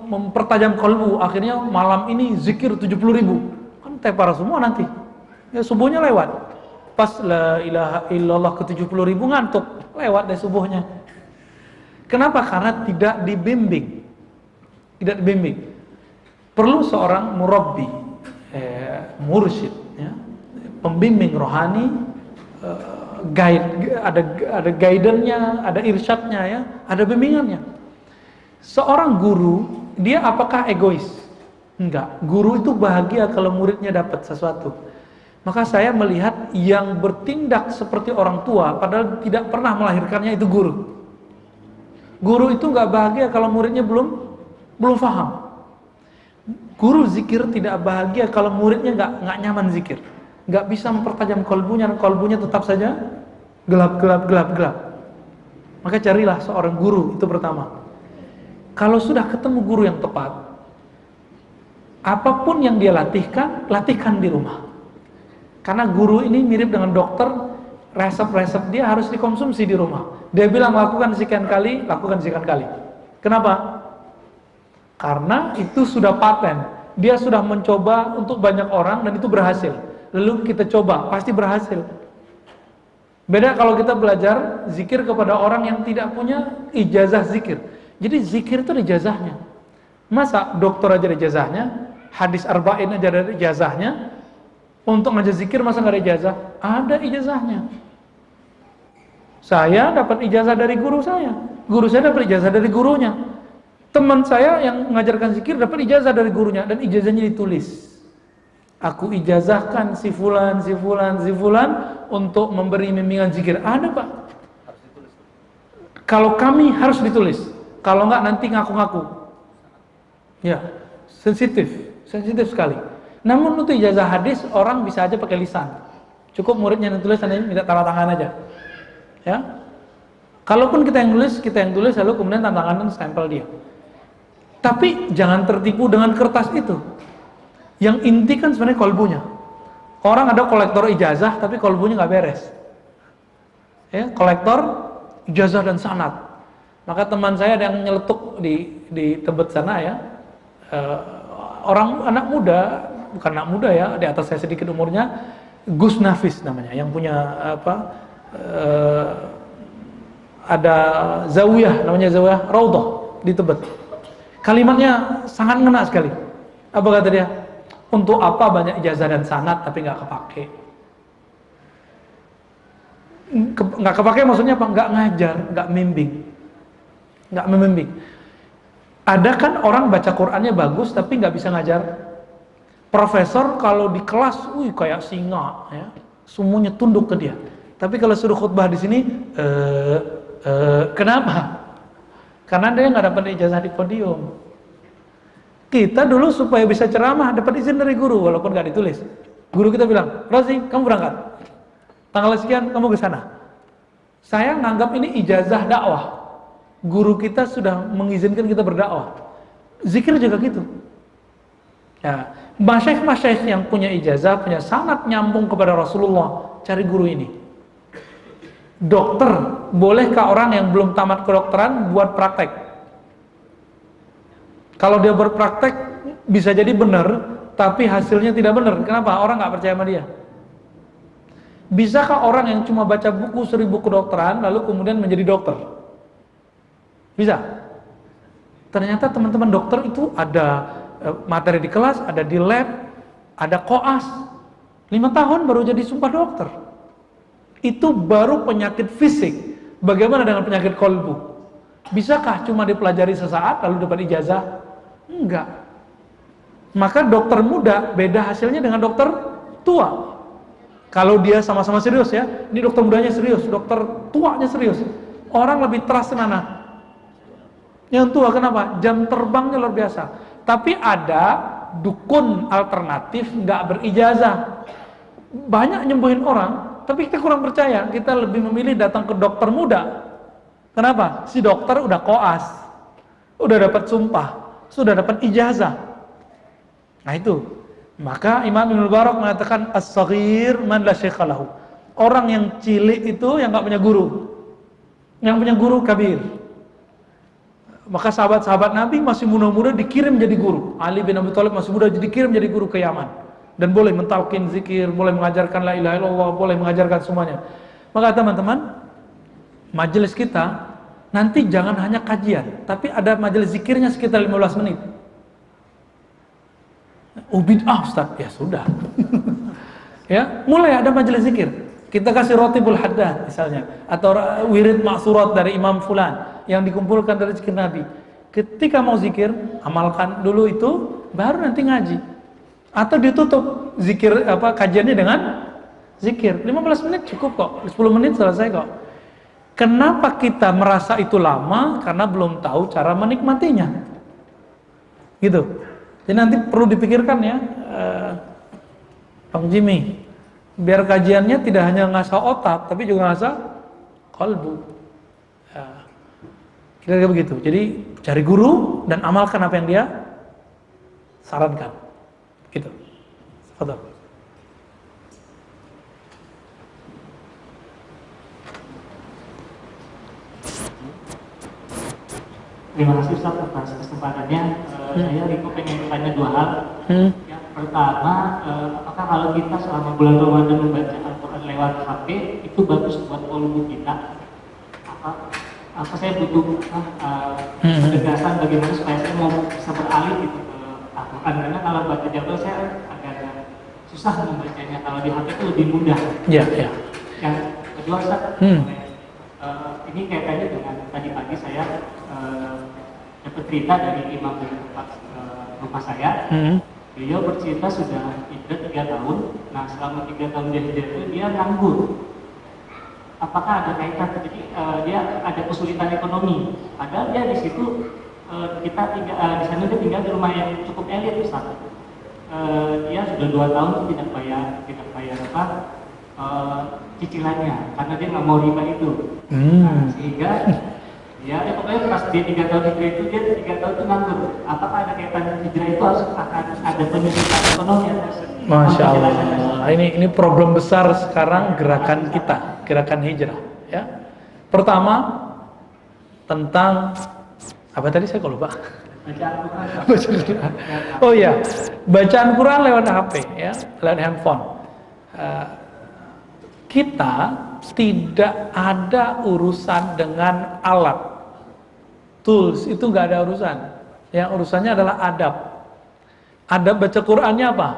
Speaker 1: mempertajam kolbu, akhirnya malam ini zikir 70.000. Kan tepar semua nanti. Ya subuhnya lewat. Pas la ilaha illallah ke 70.000 ngantuk, lewat deh subuhnya. Kenapa? Karena tidak dibimbing. Tidak dibimbing. Perlu seorang murabbi, mursyid, ya. Pembimbing rohani, guide, ada guidance-nya, ada irsyadnya ya, ada bimbingannya. Seorang guru, dia apakah egois? Enggak. Guru itu bahagia kalau muridnya dapat sesuatu. Maka saya melihat yang bertindak seperti orang tua padahal tidak pernah melahirkannya itu guru. Guru itu enggak bahagia kalau muridnya belum paham. Guru zikir tidak bahagia kalau muridnya enggak nyaman zikir. Enggak bisa mempertajam kolbunya, dan kolbunya tetap saja gelap. Maka carilah seorang guru, itu pertama. Kalau sudah ketemu guru yang tepat, apapun yang dia latihkan di rumah. Karena guru ini mirip dengan dokter, resep-resep dia harus dikonsumsi di rumah. Dia bilang lakukan sekian kali. Kenapa? Karena itu sudah paten. Dia sudah mencoba untuk banyak orang dan itu berhasil. Lalu kita coba, pasti berhasil. Beda kalau kita belajar zikir kepada orang yang tidak punya ijazah zikir. Jadi zikir itu ada ijazahnya. Masa dokter aja ada ijazahnya, hadis arba'in aja ada ijazahnya, untuk ngajar zikir masa nggak ada ijazah? Ada ijazahnya. Saya dapat ijazah dari guru saya dapat ijazah dari gurunya. Teman saya yang mengajarkan zikir dapat ijazah dari gurunya dan ijazahnya ditulis. Aku ijazahkan si fulan untuk memberi bimbingan zikir. Ada, Pak. Kalau kami harus ditulis. Kalau enggak nanti ngaku-ngaku. Ya, sensitif sekali. Namun untuk ijazah hadis orang bisa aja pakai lisan. Cukup muridnya yang tulis, hanya minta tanda tangan aja. Ya. Kalaupun kita yang tulis lalu kemudian tanda tangan dan stempel dia. Tapi jangan tertipu dengan kertas itu. Yang inti kan sebenarnya kolbunya. Orang ada kolektor ijazah tapi kolbunya nggak beres. Ya, kolektor ijazah dan sanad. Maka teman saya ada yang nyeletuk di Tebet sana ya, orang anak muda, bukan anak muda ya, di atas saya sedikit umurnya, Gus Nafis namanya, yang punya ada zawiyah, namanya zawiyah Raudhah di Tebet. Kalimatnya sangat ngena sekali. Apa kata dia? Untuk apa banyak ijazah dan sanad tapi nggak kepake? Nggak kepake maksudnya apa? Nggak ngajar, nggak membimbing. Ada kan orang baca Qur'annya bagus tapi nggak bisa ngajar. Profesor kalau di kelas, kayak singa, ya, semuanya tunduk ke dia. Tapi kalau suruh khutbah di sini, kenapa? Karena dia nggak dapat ijazah di podium. Kita dulu supaya bisa ceramah dapat izin dari guru walaupun nggak ditulis. Guru kita bilang, Rozi, kamu berangkat. Tanggal sekian kamu ke sana. Saya nganggap ini ijazah dakwah. Guru kita sudah mengizinkan kita berdakwah. Zikir juga gitu. Ya, masyaikh yang punya ijazah, punya sanad nyambung kepada Rasulullah, cari guru ini. Dokter, bolehkah orang yang belum tamat kedokteran buat praktek? Kalau dia berpraktek bisa jadi benar, tapi hasilnya tidak benar. Kenapa? Orang nggak percaya sama dia. Bisakah orang yang cuma baca buku 1000 kedokteran lalu kemudian menjadi dokter? Bisa. Ternyata teman-teman dokter itu ada materi di kelas, ada di lab, ada koas. 5 tahun baru jadi sumpah dokter. Itu baru penyakit fisik. Bagaimana dengan penyakit kolbu? Bisakah cuma dipelajari sesaat lalu dapat ijazah? Enggak. Maka dokter muda beda hasilnya dengan dokter tua. Kalau dia sama-sama serius ya, ini dokter mudanya serius, dokter tuanya serius. Orang lebih trust mana? Yang tua, kenapa? Jam terbangnya luar biasa. Tapi ada dukun alternatif nggak berijazah. Banyak nyembuhin orang, tapi kita kurang percaya. Kita lebih memilih datang ke dokter muda. Kenapa? Si dokter udah koas, udah dapat sumpah, sudah dapat ijazah. Nah itu. Maka Imam Ibnu Barak mengatakan as-saghir man la syekha lahu. Orang yang cilik itu yang nggak punya guru. Yang punya guru kabir. Maka sahabat-sahabat Nabi masih muda-muda dikirim jadi guru. Ali bin Abi Thalib masih muda dikirim jadi guru ke Yaman. Dan boleh mentalkin zikir, boleh mengajarkan la ilaha illallah, boleh mengajarkan semuanya. Maka teman-teman, majelis kita nanti jangan hanya kajian, tapi ada majelis zikirnya sekitar 15 menit. Bid'ah Ustaz, ya sudah. Ya, mulai ada majelis zikir. Kita kasih rotibul haddad misalnya, atau wirid maksurat dari Imam Fulan yang dikumpulkan dari zikir Nabi. Ketika mau zikir, amalkan dulu itu, baru nanti ngaji. Atau ditutup zikir kajiannya dengan zikir. 15 menit cukup kok, 10 menit selesai kok. Kenapa kita merasa itu lama? Karena belum tahu cara menikmatinya. Gitu. Jadi nanti perlu dipikirkan ya, Bang Jimmy, biar kajiannya tidak hanya ngasah otak, tapi juga ngasah kalbu. Ya. Kira-kira begitu. Jadi cari guru dan amalkan apa yang dia sarankan. Gitu. Fadhal.
Speaker 3: Terima kasih Ustaz atas kesempatannya. Saya Riko pengen bertanya dua hal. Yang pertama, apakah kalau kita selama bulan Ramadan membaca Al-Quran lewat HP itu bagus buat volume kita? Apa saya butuh penjelasan bagaimana supaya saya mau bisa beralih gitu ke Al-Quran, karena kalau baca Jabal saya agak susah membacanya, kalau di HP itu lebih mudah.
Speaker 1: Iya, iya.
Speaker 3: Yang kedua Ustaz, ini kaitannya dengan tadi pagi saya dapat cerita dari imam di tempat rumah saya. Beliau bercerita sudah hijrah 3 tahun. Nah, selama 3 tahun dia hijrah itu dia nganggur. Apakah ada kaitan? Jadi dia ada kesulitan ekonomi. Padahal dia di situ kita tinggal di sana, dia tinggal di rumah yang cukup elit Ustaz. Dia sudah 2 tahun tidak bayar cicilannya karena dia nggak mau riba itu. Nah, sehingga ya pokoknya pas dia 3 tahun hijrah itu dia 3 tahun itu nganggur. Apakah ada kaitan hijrah itu akan ada penyusutan ekonomi?
Speaker 1: Masya Allah. Ini problem besar sekarang gerakan kita, gerakan hijrah. Ya. Pertama tentang apa tadi saya kok lupa.
Speaker 3: Bacaan
Speaker 1: Quran. Oh iya, bacaan Quran lewat HP, ya, lewat handphone. Kita tidak ada urusan dengan alat, tools itu nggak ada urusan. Yang urusannya adalah adab. Adab baca Qurannya apa?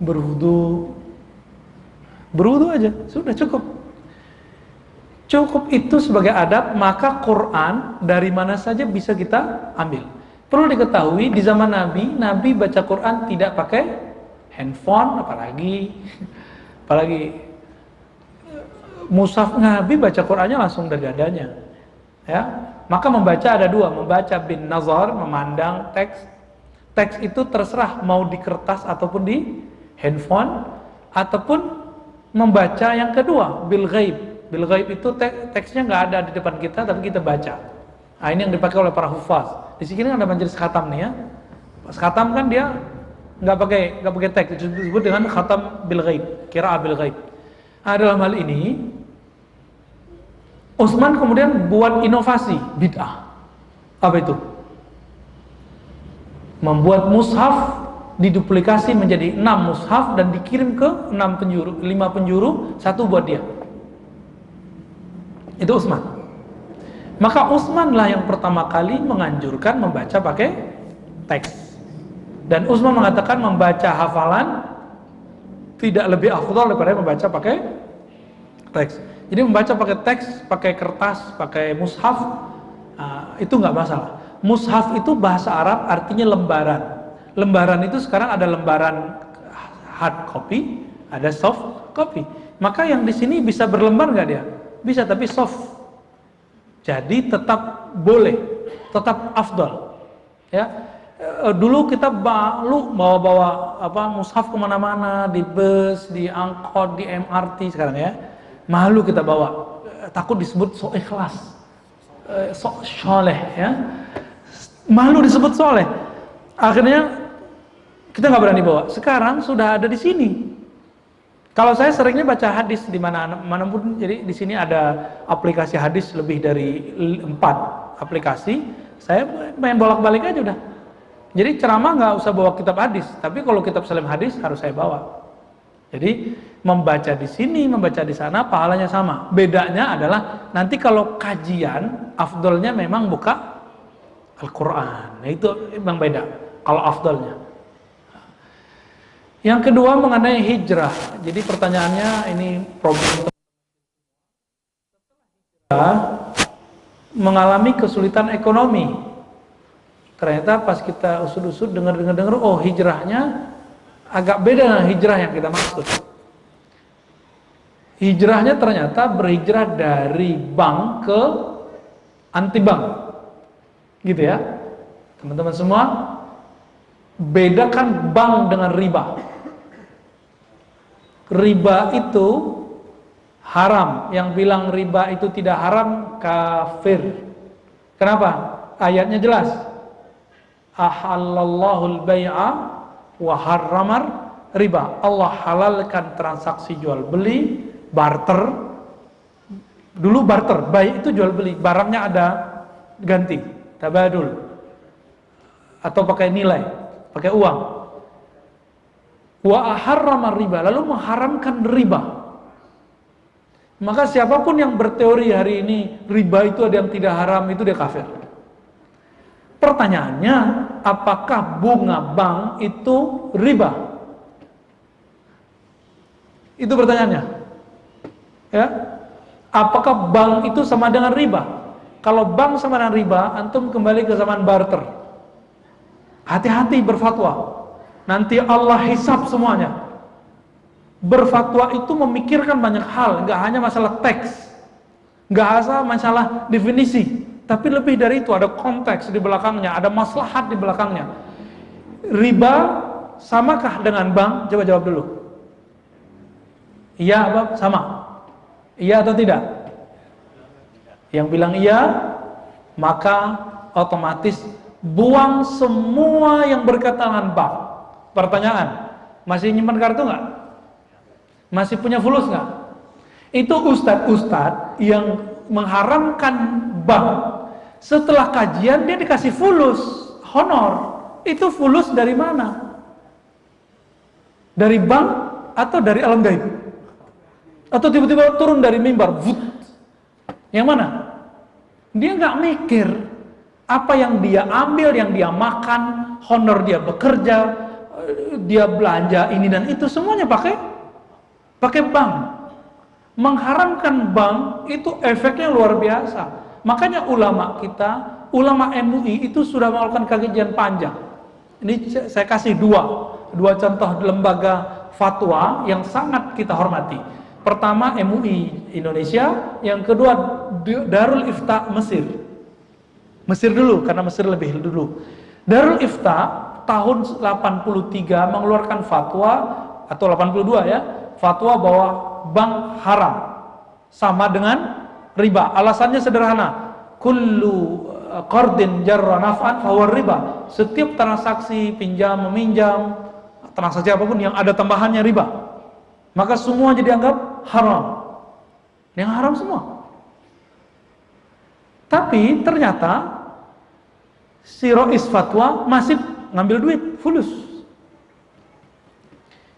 Speaker 1: Berwudu aja, sudah cukup. Cukup itu sebagai adab, maka Quran dari mana saja bisa kita ambil. Perlu diketahui di zaman Nabi baca Quran tidak pakai handphone, apalagi mushaf. Nabi baca Qurannya langsung dari dadanya. Ya, maka membaca ada dua, membaca bin nazar, memandang teks. Teks itu terserah mau di kertas ataupun di handphone, ataupun membaca yang kedua bil ghaib. Bil ghaib itu teksnya nggak ada di depan kita, tapi kita baca. Nah, ini yang dipakai oleh para hufaz. Di sini ada majelis khatam nih ya. Pas khatam kan dia nggak pakai teks, disebut dengan khatam bil ghaib, qiraah bil ghaib. Nah, dalam hal ini Utsman kemudian buat inovasi bid'ah. Apa itu? Membuat mushaf diduplikasi menjadi 6 mushaf dan dikirim ke 5 penjuru, 1 buat dia. Itu Utsman. Maka Utsman lah yang pertama kali menganjurkan membaca pakai teks. Dan Utsman mengatakan membaca hafalan tidak lebih afdal daripada membaca pakai teks. Jadi membaca pakai teks, pakai kertas, pakai mushaf, itu nggak masalah. Mushaf itu bahasa Arab artinya lembaran. Lembaran itu sekarang ada lembaran hard copy, ada soft copy. Maka yang di sini bisa berlembar nggak dia? Bisa, tapi soft. Jadi tetap boleh, tetap afdal. Ya, dulu kita bawa mushaf kemana-mana, di bus, di angkot, di MRT sekarang ya. Malu kita bawa, takut disebut sok ikhlas, sok soleh ya. Malu disebut soleh. Akhirnya kita nggak berani bawa. Sekarang sudah ada di sini. Kalau saya seringnya baca hadis di manapun, jadi di sini ada aplikasi hadis lebih dari 4 aplikasi. Saya main bolak-balik aja udah. Jadi ceramah nggak usah bawa kitab hadis, tapi kalau kitab salim hadis harus saya bawa. Jadi membaca di sini, membaca di sana, pahalanya sama. Bedanya adalah nanti kalau kajian, afdolnya memang buka Al-Quran. Nah, itu memang beda kalau afdolnya. Yang kedua mengenai hijrah. Jadi pertanyaannya ini problem mengalami kesulitan ekonomi. Ternyata pas kita usut-usut, dengar, oh hijrahnya agak beda dengan hijrah yang kita maksud. Hijrahnya ternyata berhijrah dari bank ke anti bank. Gitu ya. Teman-teman semua, bedakan bank dengan riba. Riba itu haram. Yang bilang riba itu tidak haram, kafir. Kenapa? Ayatnya jelas. Ahallallahu al-bai'a wa harramar riba. Allah halalkan transaksi jual beli, barter. Dulu barter, baik itu jual beli, barangnya ada ganti, tabadul, atau pakai nilai, pakai uang. Wa harramar riba, lalu mengharamkan riba. Maka siapapun yang berteori hari ini riba itu ada yang tidak haram, itu dia kafir. Pertanyaannya, apakah bunga bank itu riba? Itu pertanyaannya. Ya. Apakah bank itu sama dengan riba? Kalau bank sama dengan riba, antum kembali ke zaman barter. Hati-hati berfatwa. Nanti Allah hisab semuanya. Berfatwa itu memikirkan banyak hal, nggak hanya masalah teks, nggak hanya masalah definisi, tapi lebih dari itu ada konteks di belakangnya, ada maslahat di belakangnya. Riba samakah dengan bank? Coba jawab dulu. Iya apa? Sama. Iya atau tidak? Yang bilang iya, maka otomatis buang semua yang berkaitan dengan bank. Pertanyaan, masih nyimpan kartu nggak? Masih punya fulus nggak? Itu ustadz-ustadz yang mengharamkan bank. Setelah kajian dia dikasih fulus, honor. Itu fulus dari mana? Dari bank atau dari alam gaib? Atau tiba-tiba turun dari mimbar? Yang mana? Dia nggak mikir apa yang dia ambil, yang dia makan, honor dia bekerja, dia belanja ini dan itu semuanya pakai bank. Mengharamkan bank itu efeknya luar biasa. Makanya ulama kita, ulama MUI itu sudah melakukan kajian panjang. Ini saya kasih dua contoh lembaga fatwa yang sangat kita hormati. Pertama MUI Indonesia, yang kedua Darul Ifta Mesir. Mesir dulu karena Mesir lebih dulu. Darul Ifta tahun 83 mengeluarkan fatwa, atau 82 ya, fatwa bahwa bank haram sama dengan riba. Alasannya sederhana, kullu qardin jarra naf'an fahuwa riba. Setiap transaksi pinjam meminjam, transaksi apapun yang ada tambahannya riba, maka semua jadi dianggap haram. Yang haram semua. Tapi ternyata si Rois fatwa masih ngambil duit fulus.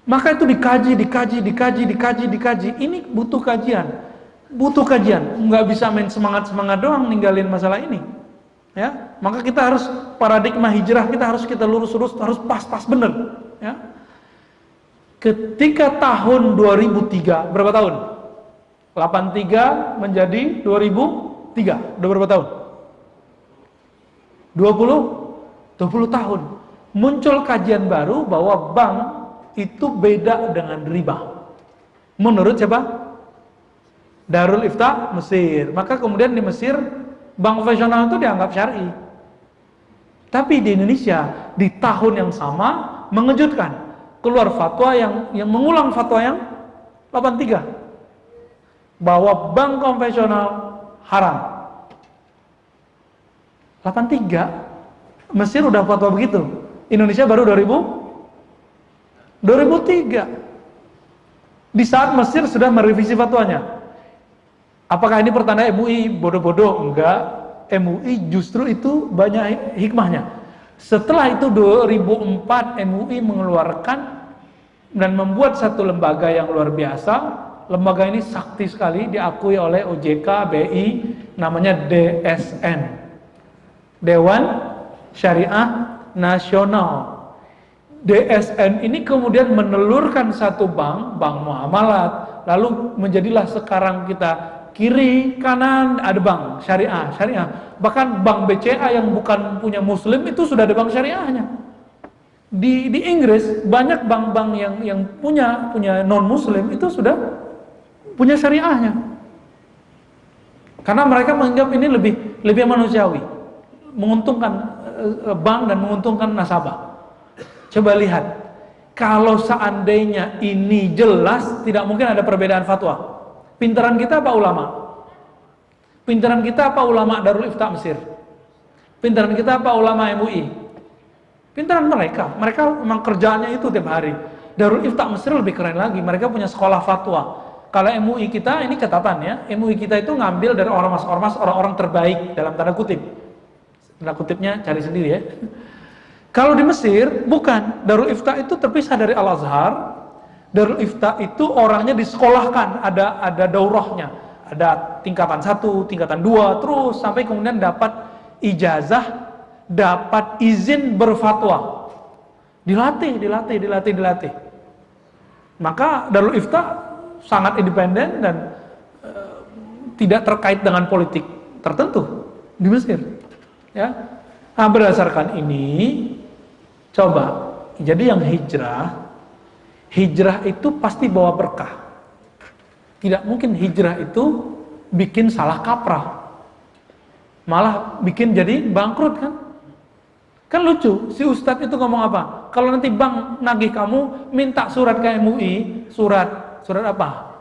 Speaker 1: Maka itu dikaji. Ini butuh kajian. Nggak bisa main semangat doang ninggalin masalah ini. Ya, maka kita harus paradigma hijrah kita lurus, harus pas bener. Ya. Ketika tahun 2003, berapa tahun? 83 menjadi 2003, udah berapa tahun? 20 tahun. Muncul kajian baru bahwa bank itu beda dengan riba. Menurut siapa? Darul Ifta Mesir. Maka kemudian di Mesir bank konvensional itu dianggap syar'i. Tapi di Indonesia di tahun yang sama mengejutkan, keluar fatwa yang mengulang fatwa yang 83 bahwa bank konvensional haram. 83 Mesir udah fatwa begitu, Indonesia baru 2003. Di saat Mesir sudah merevisi fatwanya. Apakah ini pertanda MUI bodoh-bodoh? Enggak. MUI justru itu banyak hikmahnya. Setelah itu 2004 MUI mengeluarkan dan membuat satu lembaga yang luar biasa. Lembaga ini sakti sekali, diakui oleh OJK, BI, namanya DSN, Dewan Syariah Nasional. DSN ini kemudian menelurkan satu bank muamalat, lalu menjadilah sekarang kita kiri kanan ada bank syariah. Bahkan bank BCA yang bukan punya muslim itu sudah ada bank syariahnya. Di Inggris banyak bank-bank yang punya non muslim itu sudah punya syariahnya. Karena mereka menganggap ini lebih manusiawi, menguntungkan bank dan menguntungkan nasabah. Coba lihat, kalau seandainya ini jelas, tidak mungkin ada perbedaan fatwa. Pintaran kita apa ulama? Pintaran kita apa ulama Darul Ifta Mesir? Pintaran kita apa ulama MUI? Pintaran mereka memang kerjaannya itu tiap hari. Darul Ifta Mesir lebih keren lagi, mereka punya sekolah fatwa. Kalau MUI kita, ini catatan ya, MUI kita itu ngambil dari ormas-ormas orang-orang terbaik dalam tanda kutip. Tanda kutipnya cari sendiri ya. Kalau di Mesir, bukan. Darul Ifta itu terpisah dari Al-Azhar. Darul Ifta itu orangnya disekolahkan, ada daurahnya. Ada tingkatan 1, tingkatan 2, terus sampai kemudian dapat ijazah, dapat izin berfatwa. Dilatih. Maka Darul Ifta sangat independen dan tidak terkait dengan politik tertentu di Mesir. Ya. Nah, berdasarkan ini, coba, jadi yang hijrah itu pasti bawa berkah. Tidak mungkin hijrah itu bikin salah kaprah, malah bikin jadi bangkrut kan? Kan lucu, si ustadz itu ngomong apa? Kalau nanti bank nagih kamu, minta surat ke MUI, surat apa?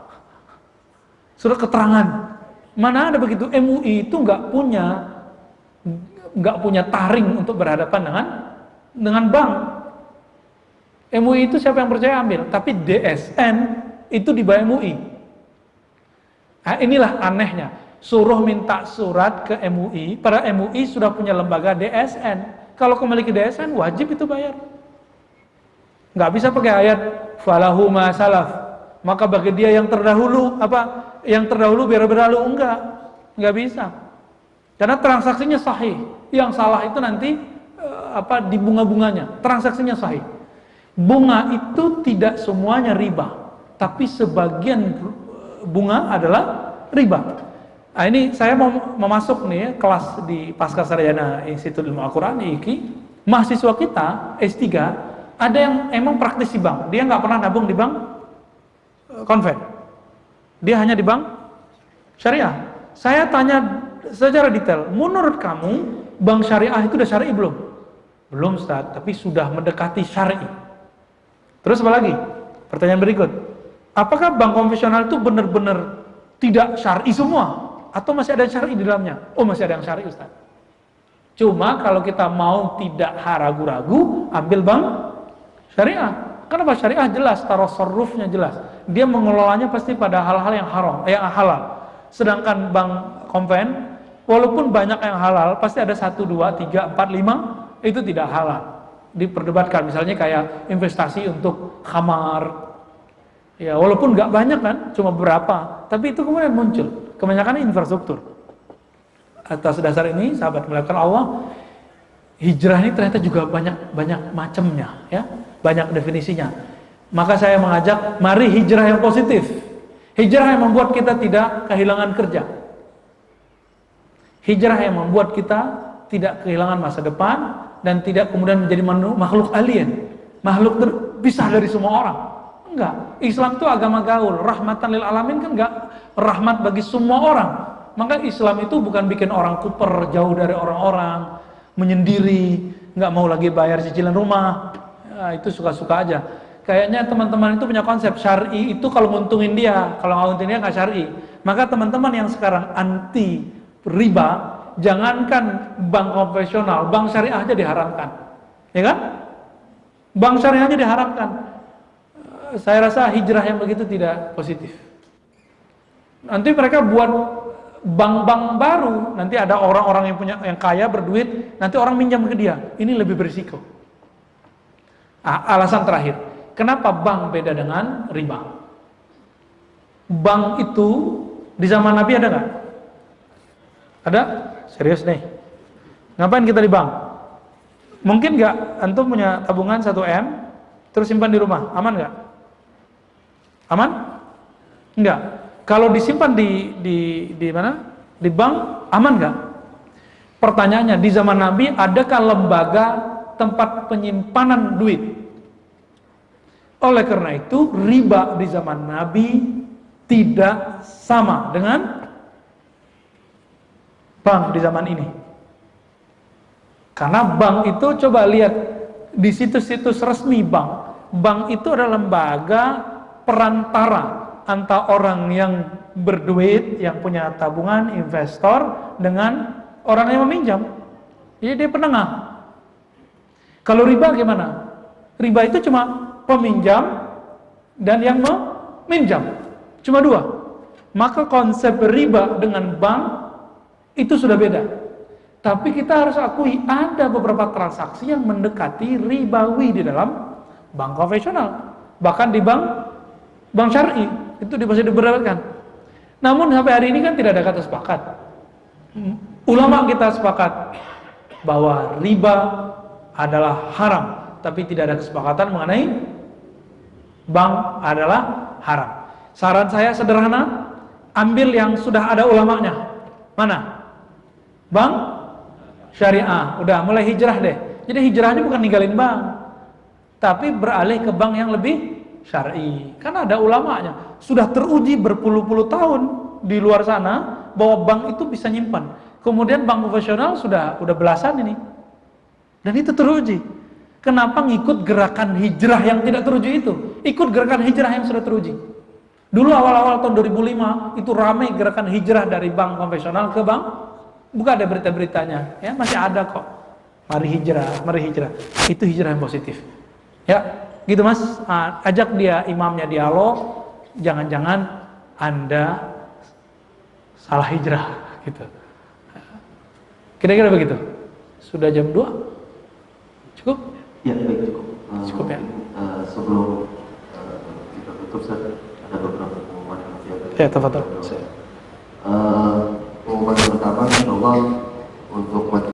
Speaker 1: Surat keterangan. Mana ada begitu? MUI itu nggak punya taring untuk berhadapan dengan bank. MUI itu siapa yang percaya ambil, tapi DSN itu di bawah MUI. Nah, inilah anehnya, suruh minta surat ke MUI, padahal MUI sudah punya lembaga DSN. Kalau kembali ke DSN wajib itu bayar. Nggak bisa pakai ayat falahu ma salaf, maka bagi dia yang terdahulu yang terdahulu biar berlalu, enggak bisa. Karena transaksinya sahih. Yang salah itu nanti di bunga-bunganya. Transaksinya sahih. Bunga itu tidak semuanya riba, tapi sebagian bunga adalah riba. Nah, ini saya mau masuk nih kelas di Pascasarjana Institut Ilmu Al-Quran IIKI. Mahasiswa kita S3 ada yang emang praktisi bank. Dia nggak pernah nabung di bank konven. Dia hanya di bank syariah. Saya tanya secara detail, menurut kamu bank syariah itu udah syar'i belum? Belum Ustaz, tapi sudah mendekati syar'i. Terus apa lagi? Pertanyaan berikut, apakah bank konvensional itu benar-benar tidak syar'i semua? Atau masih ada yang syar'i di dalamnya? Oh, masih ada yang syar'i Ustaz. Cuma kalau kita mau tidak ragu-ragu, ambil bank syariah. Kenapa syariah jelas, tasarrufnya jelas. Dia mengelolanya pasti pada hal-hal yang haram, yang halal. Sedangkan bank konven, walaupun banyak yang halal, pasti ada 1, 2, 3, 4, 5 itu tidak halal. Diperdebatkan, misalnya kayak investasi untuk khamar. Ya, walaupun nggak banyak kan, cuma beberapa, tapi itu kemudian muncul. Kebanyakan infrastruktur. Atas dasar ini, sahabat melakukan Allah, hijrah ini ternyata juga banyak macamnya, ya, banyak definisinya. Maka saya mengajak, mari hijrah yang positif. Hijrah yang membuat kita tidak kehilangan kerja. Hijrah yang membuat kita tidak kehilangan masa depan dan tidak kemudian menjadi makhluk alien, makhluk terpisah dari semua orang. Enggak. Islam itu agama gaul, rahmatan lil alamin kan enggak, rahmat bagi semua orang. Maka Islam itu bukan bikin orang kuper, jauh dari orang-orang, menyendiri, enggak mau lagi bayar cicilan rumah. Ya, itu suka-suka aja. Kayaknya teman-teman itu punya konsep syar'i itu kalau nguntungin dia, kalau nggak nguntungin dia nggak syar'i. Maka teman-teman yang sekarang anti riba, jangankan bank konvensional, bank syariah aja diharamkan, ya kan? Bank syariah aja diharamkan. Saya rasa hijrah yang begitu tidak positif. Nanti mereka buat bank-bank baru, nanti ada orang-orang yang kaya berduit, nanti orang minjam ke dia. Ini lebih berisiko. Alasan terakhir, kenapa bank beda dengan riba? Bank itu di zaman Nabi ada nggak? Ada? Serius nih. Ngapain kita di bank? Mungkin nggak antum punya tabungan 1M terus simpan di rumah, aman nggak? Aman? Enggak. Kalau disimpan di mana? Di bank aman nggak? Pertanyaannya, di zaman Nabi adakah lembaga tempat penyimpanan duit? Oleh karena itu, riba di zaman Nabi tidak sama dengan bank di zaman ini. Karena bank itu, coba lihat di situs-situs resmi bank itu adalah lembaga perantara antara orang yang berduit, yang punya tabungan, investor, dengan orang yang meminjam. Jadi dia penengah. Kalau riba gimana? Riba itu cuma peminjam dan yang meminjam. Cuma dua. Maka konsep riba dengan bank itu sudah beda. Tapi kita harus akui ada beberapa transaksi yang mendekati ribawi di dalam bank konvensional. Bahkan di bank syar'i itu bisa dibedakan. Namun sampai hari ini kan tidak ada kata sepakat. Ulama kita sepakat bahwa riba adalah haram, tapi tidak ada kesepakatan mengenai bank adalah haram. Saran saya sederhana, ambil yang sudah ada ulamanya. Mana? Bank syariah. Udah mulai hijrah deh. Jadi hijrahnya bukan ninggalin bank, tapi beralih ke bank yang lebih syar'i. Karena ada ulamanya. Sudah teruji berpuluh-puluh tahun di luar sana bahwa bank itu bisa nyimpan. Kemudian bank konvensional sudah belasan ini. Dan itu teruji. Kenapa ngikut gerakan hijrah yang tidak teruji itu? Ikut gerakan hijrah yang sudah teruji. Dulu awal-awal tahun 2005 itu ramai gerakan hijrah dari bank konvensional ke bank. Bukan ada berita-beritanya, ya masih ada kok. Mari hijrah. Itu hijrah yang positif. Ya, gitu Mas. Ajak dia imamnya dialog. Jangan-jangan Anda salah hijrah gitu. Kira-kira begitu. Sudah jam 2? Cukup?
Speaker 2: Ya, baik, cukup.
Speaker 1: Cukup ya.
Speaker 2: Sebelum kita tutup, ada beberapa pengumuman yang masih ada.
Speaker 1: Ya, tafadhol.
Speaker 2: Pengumuman pertama, insya Allah untuk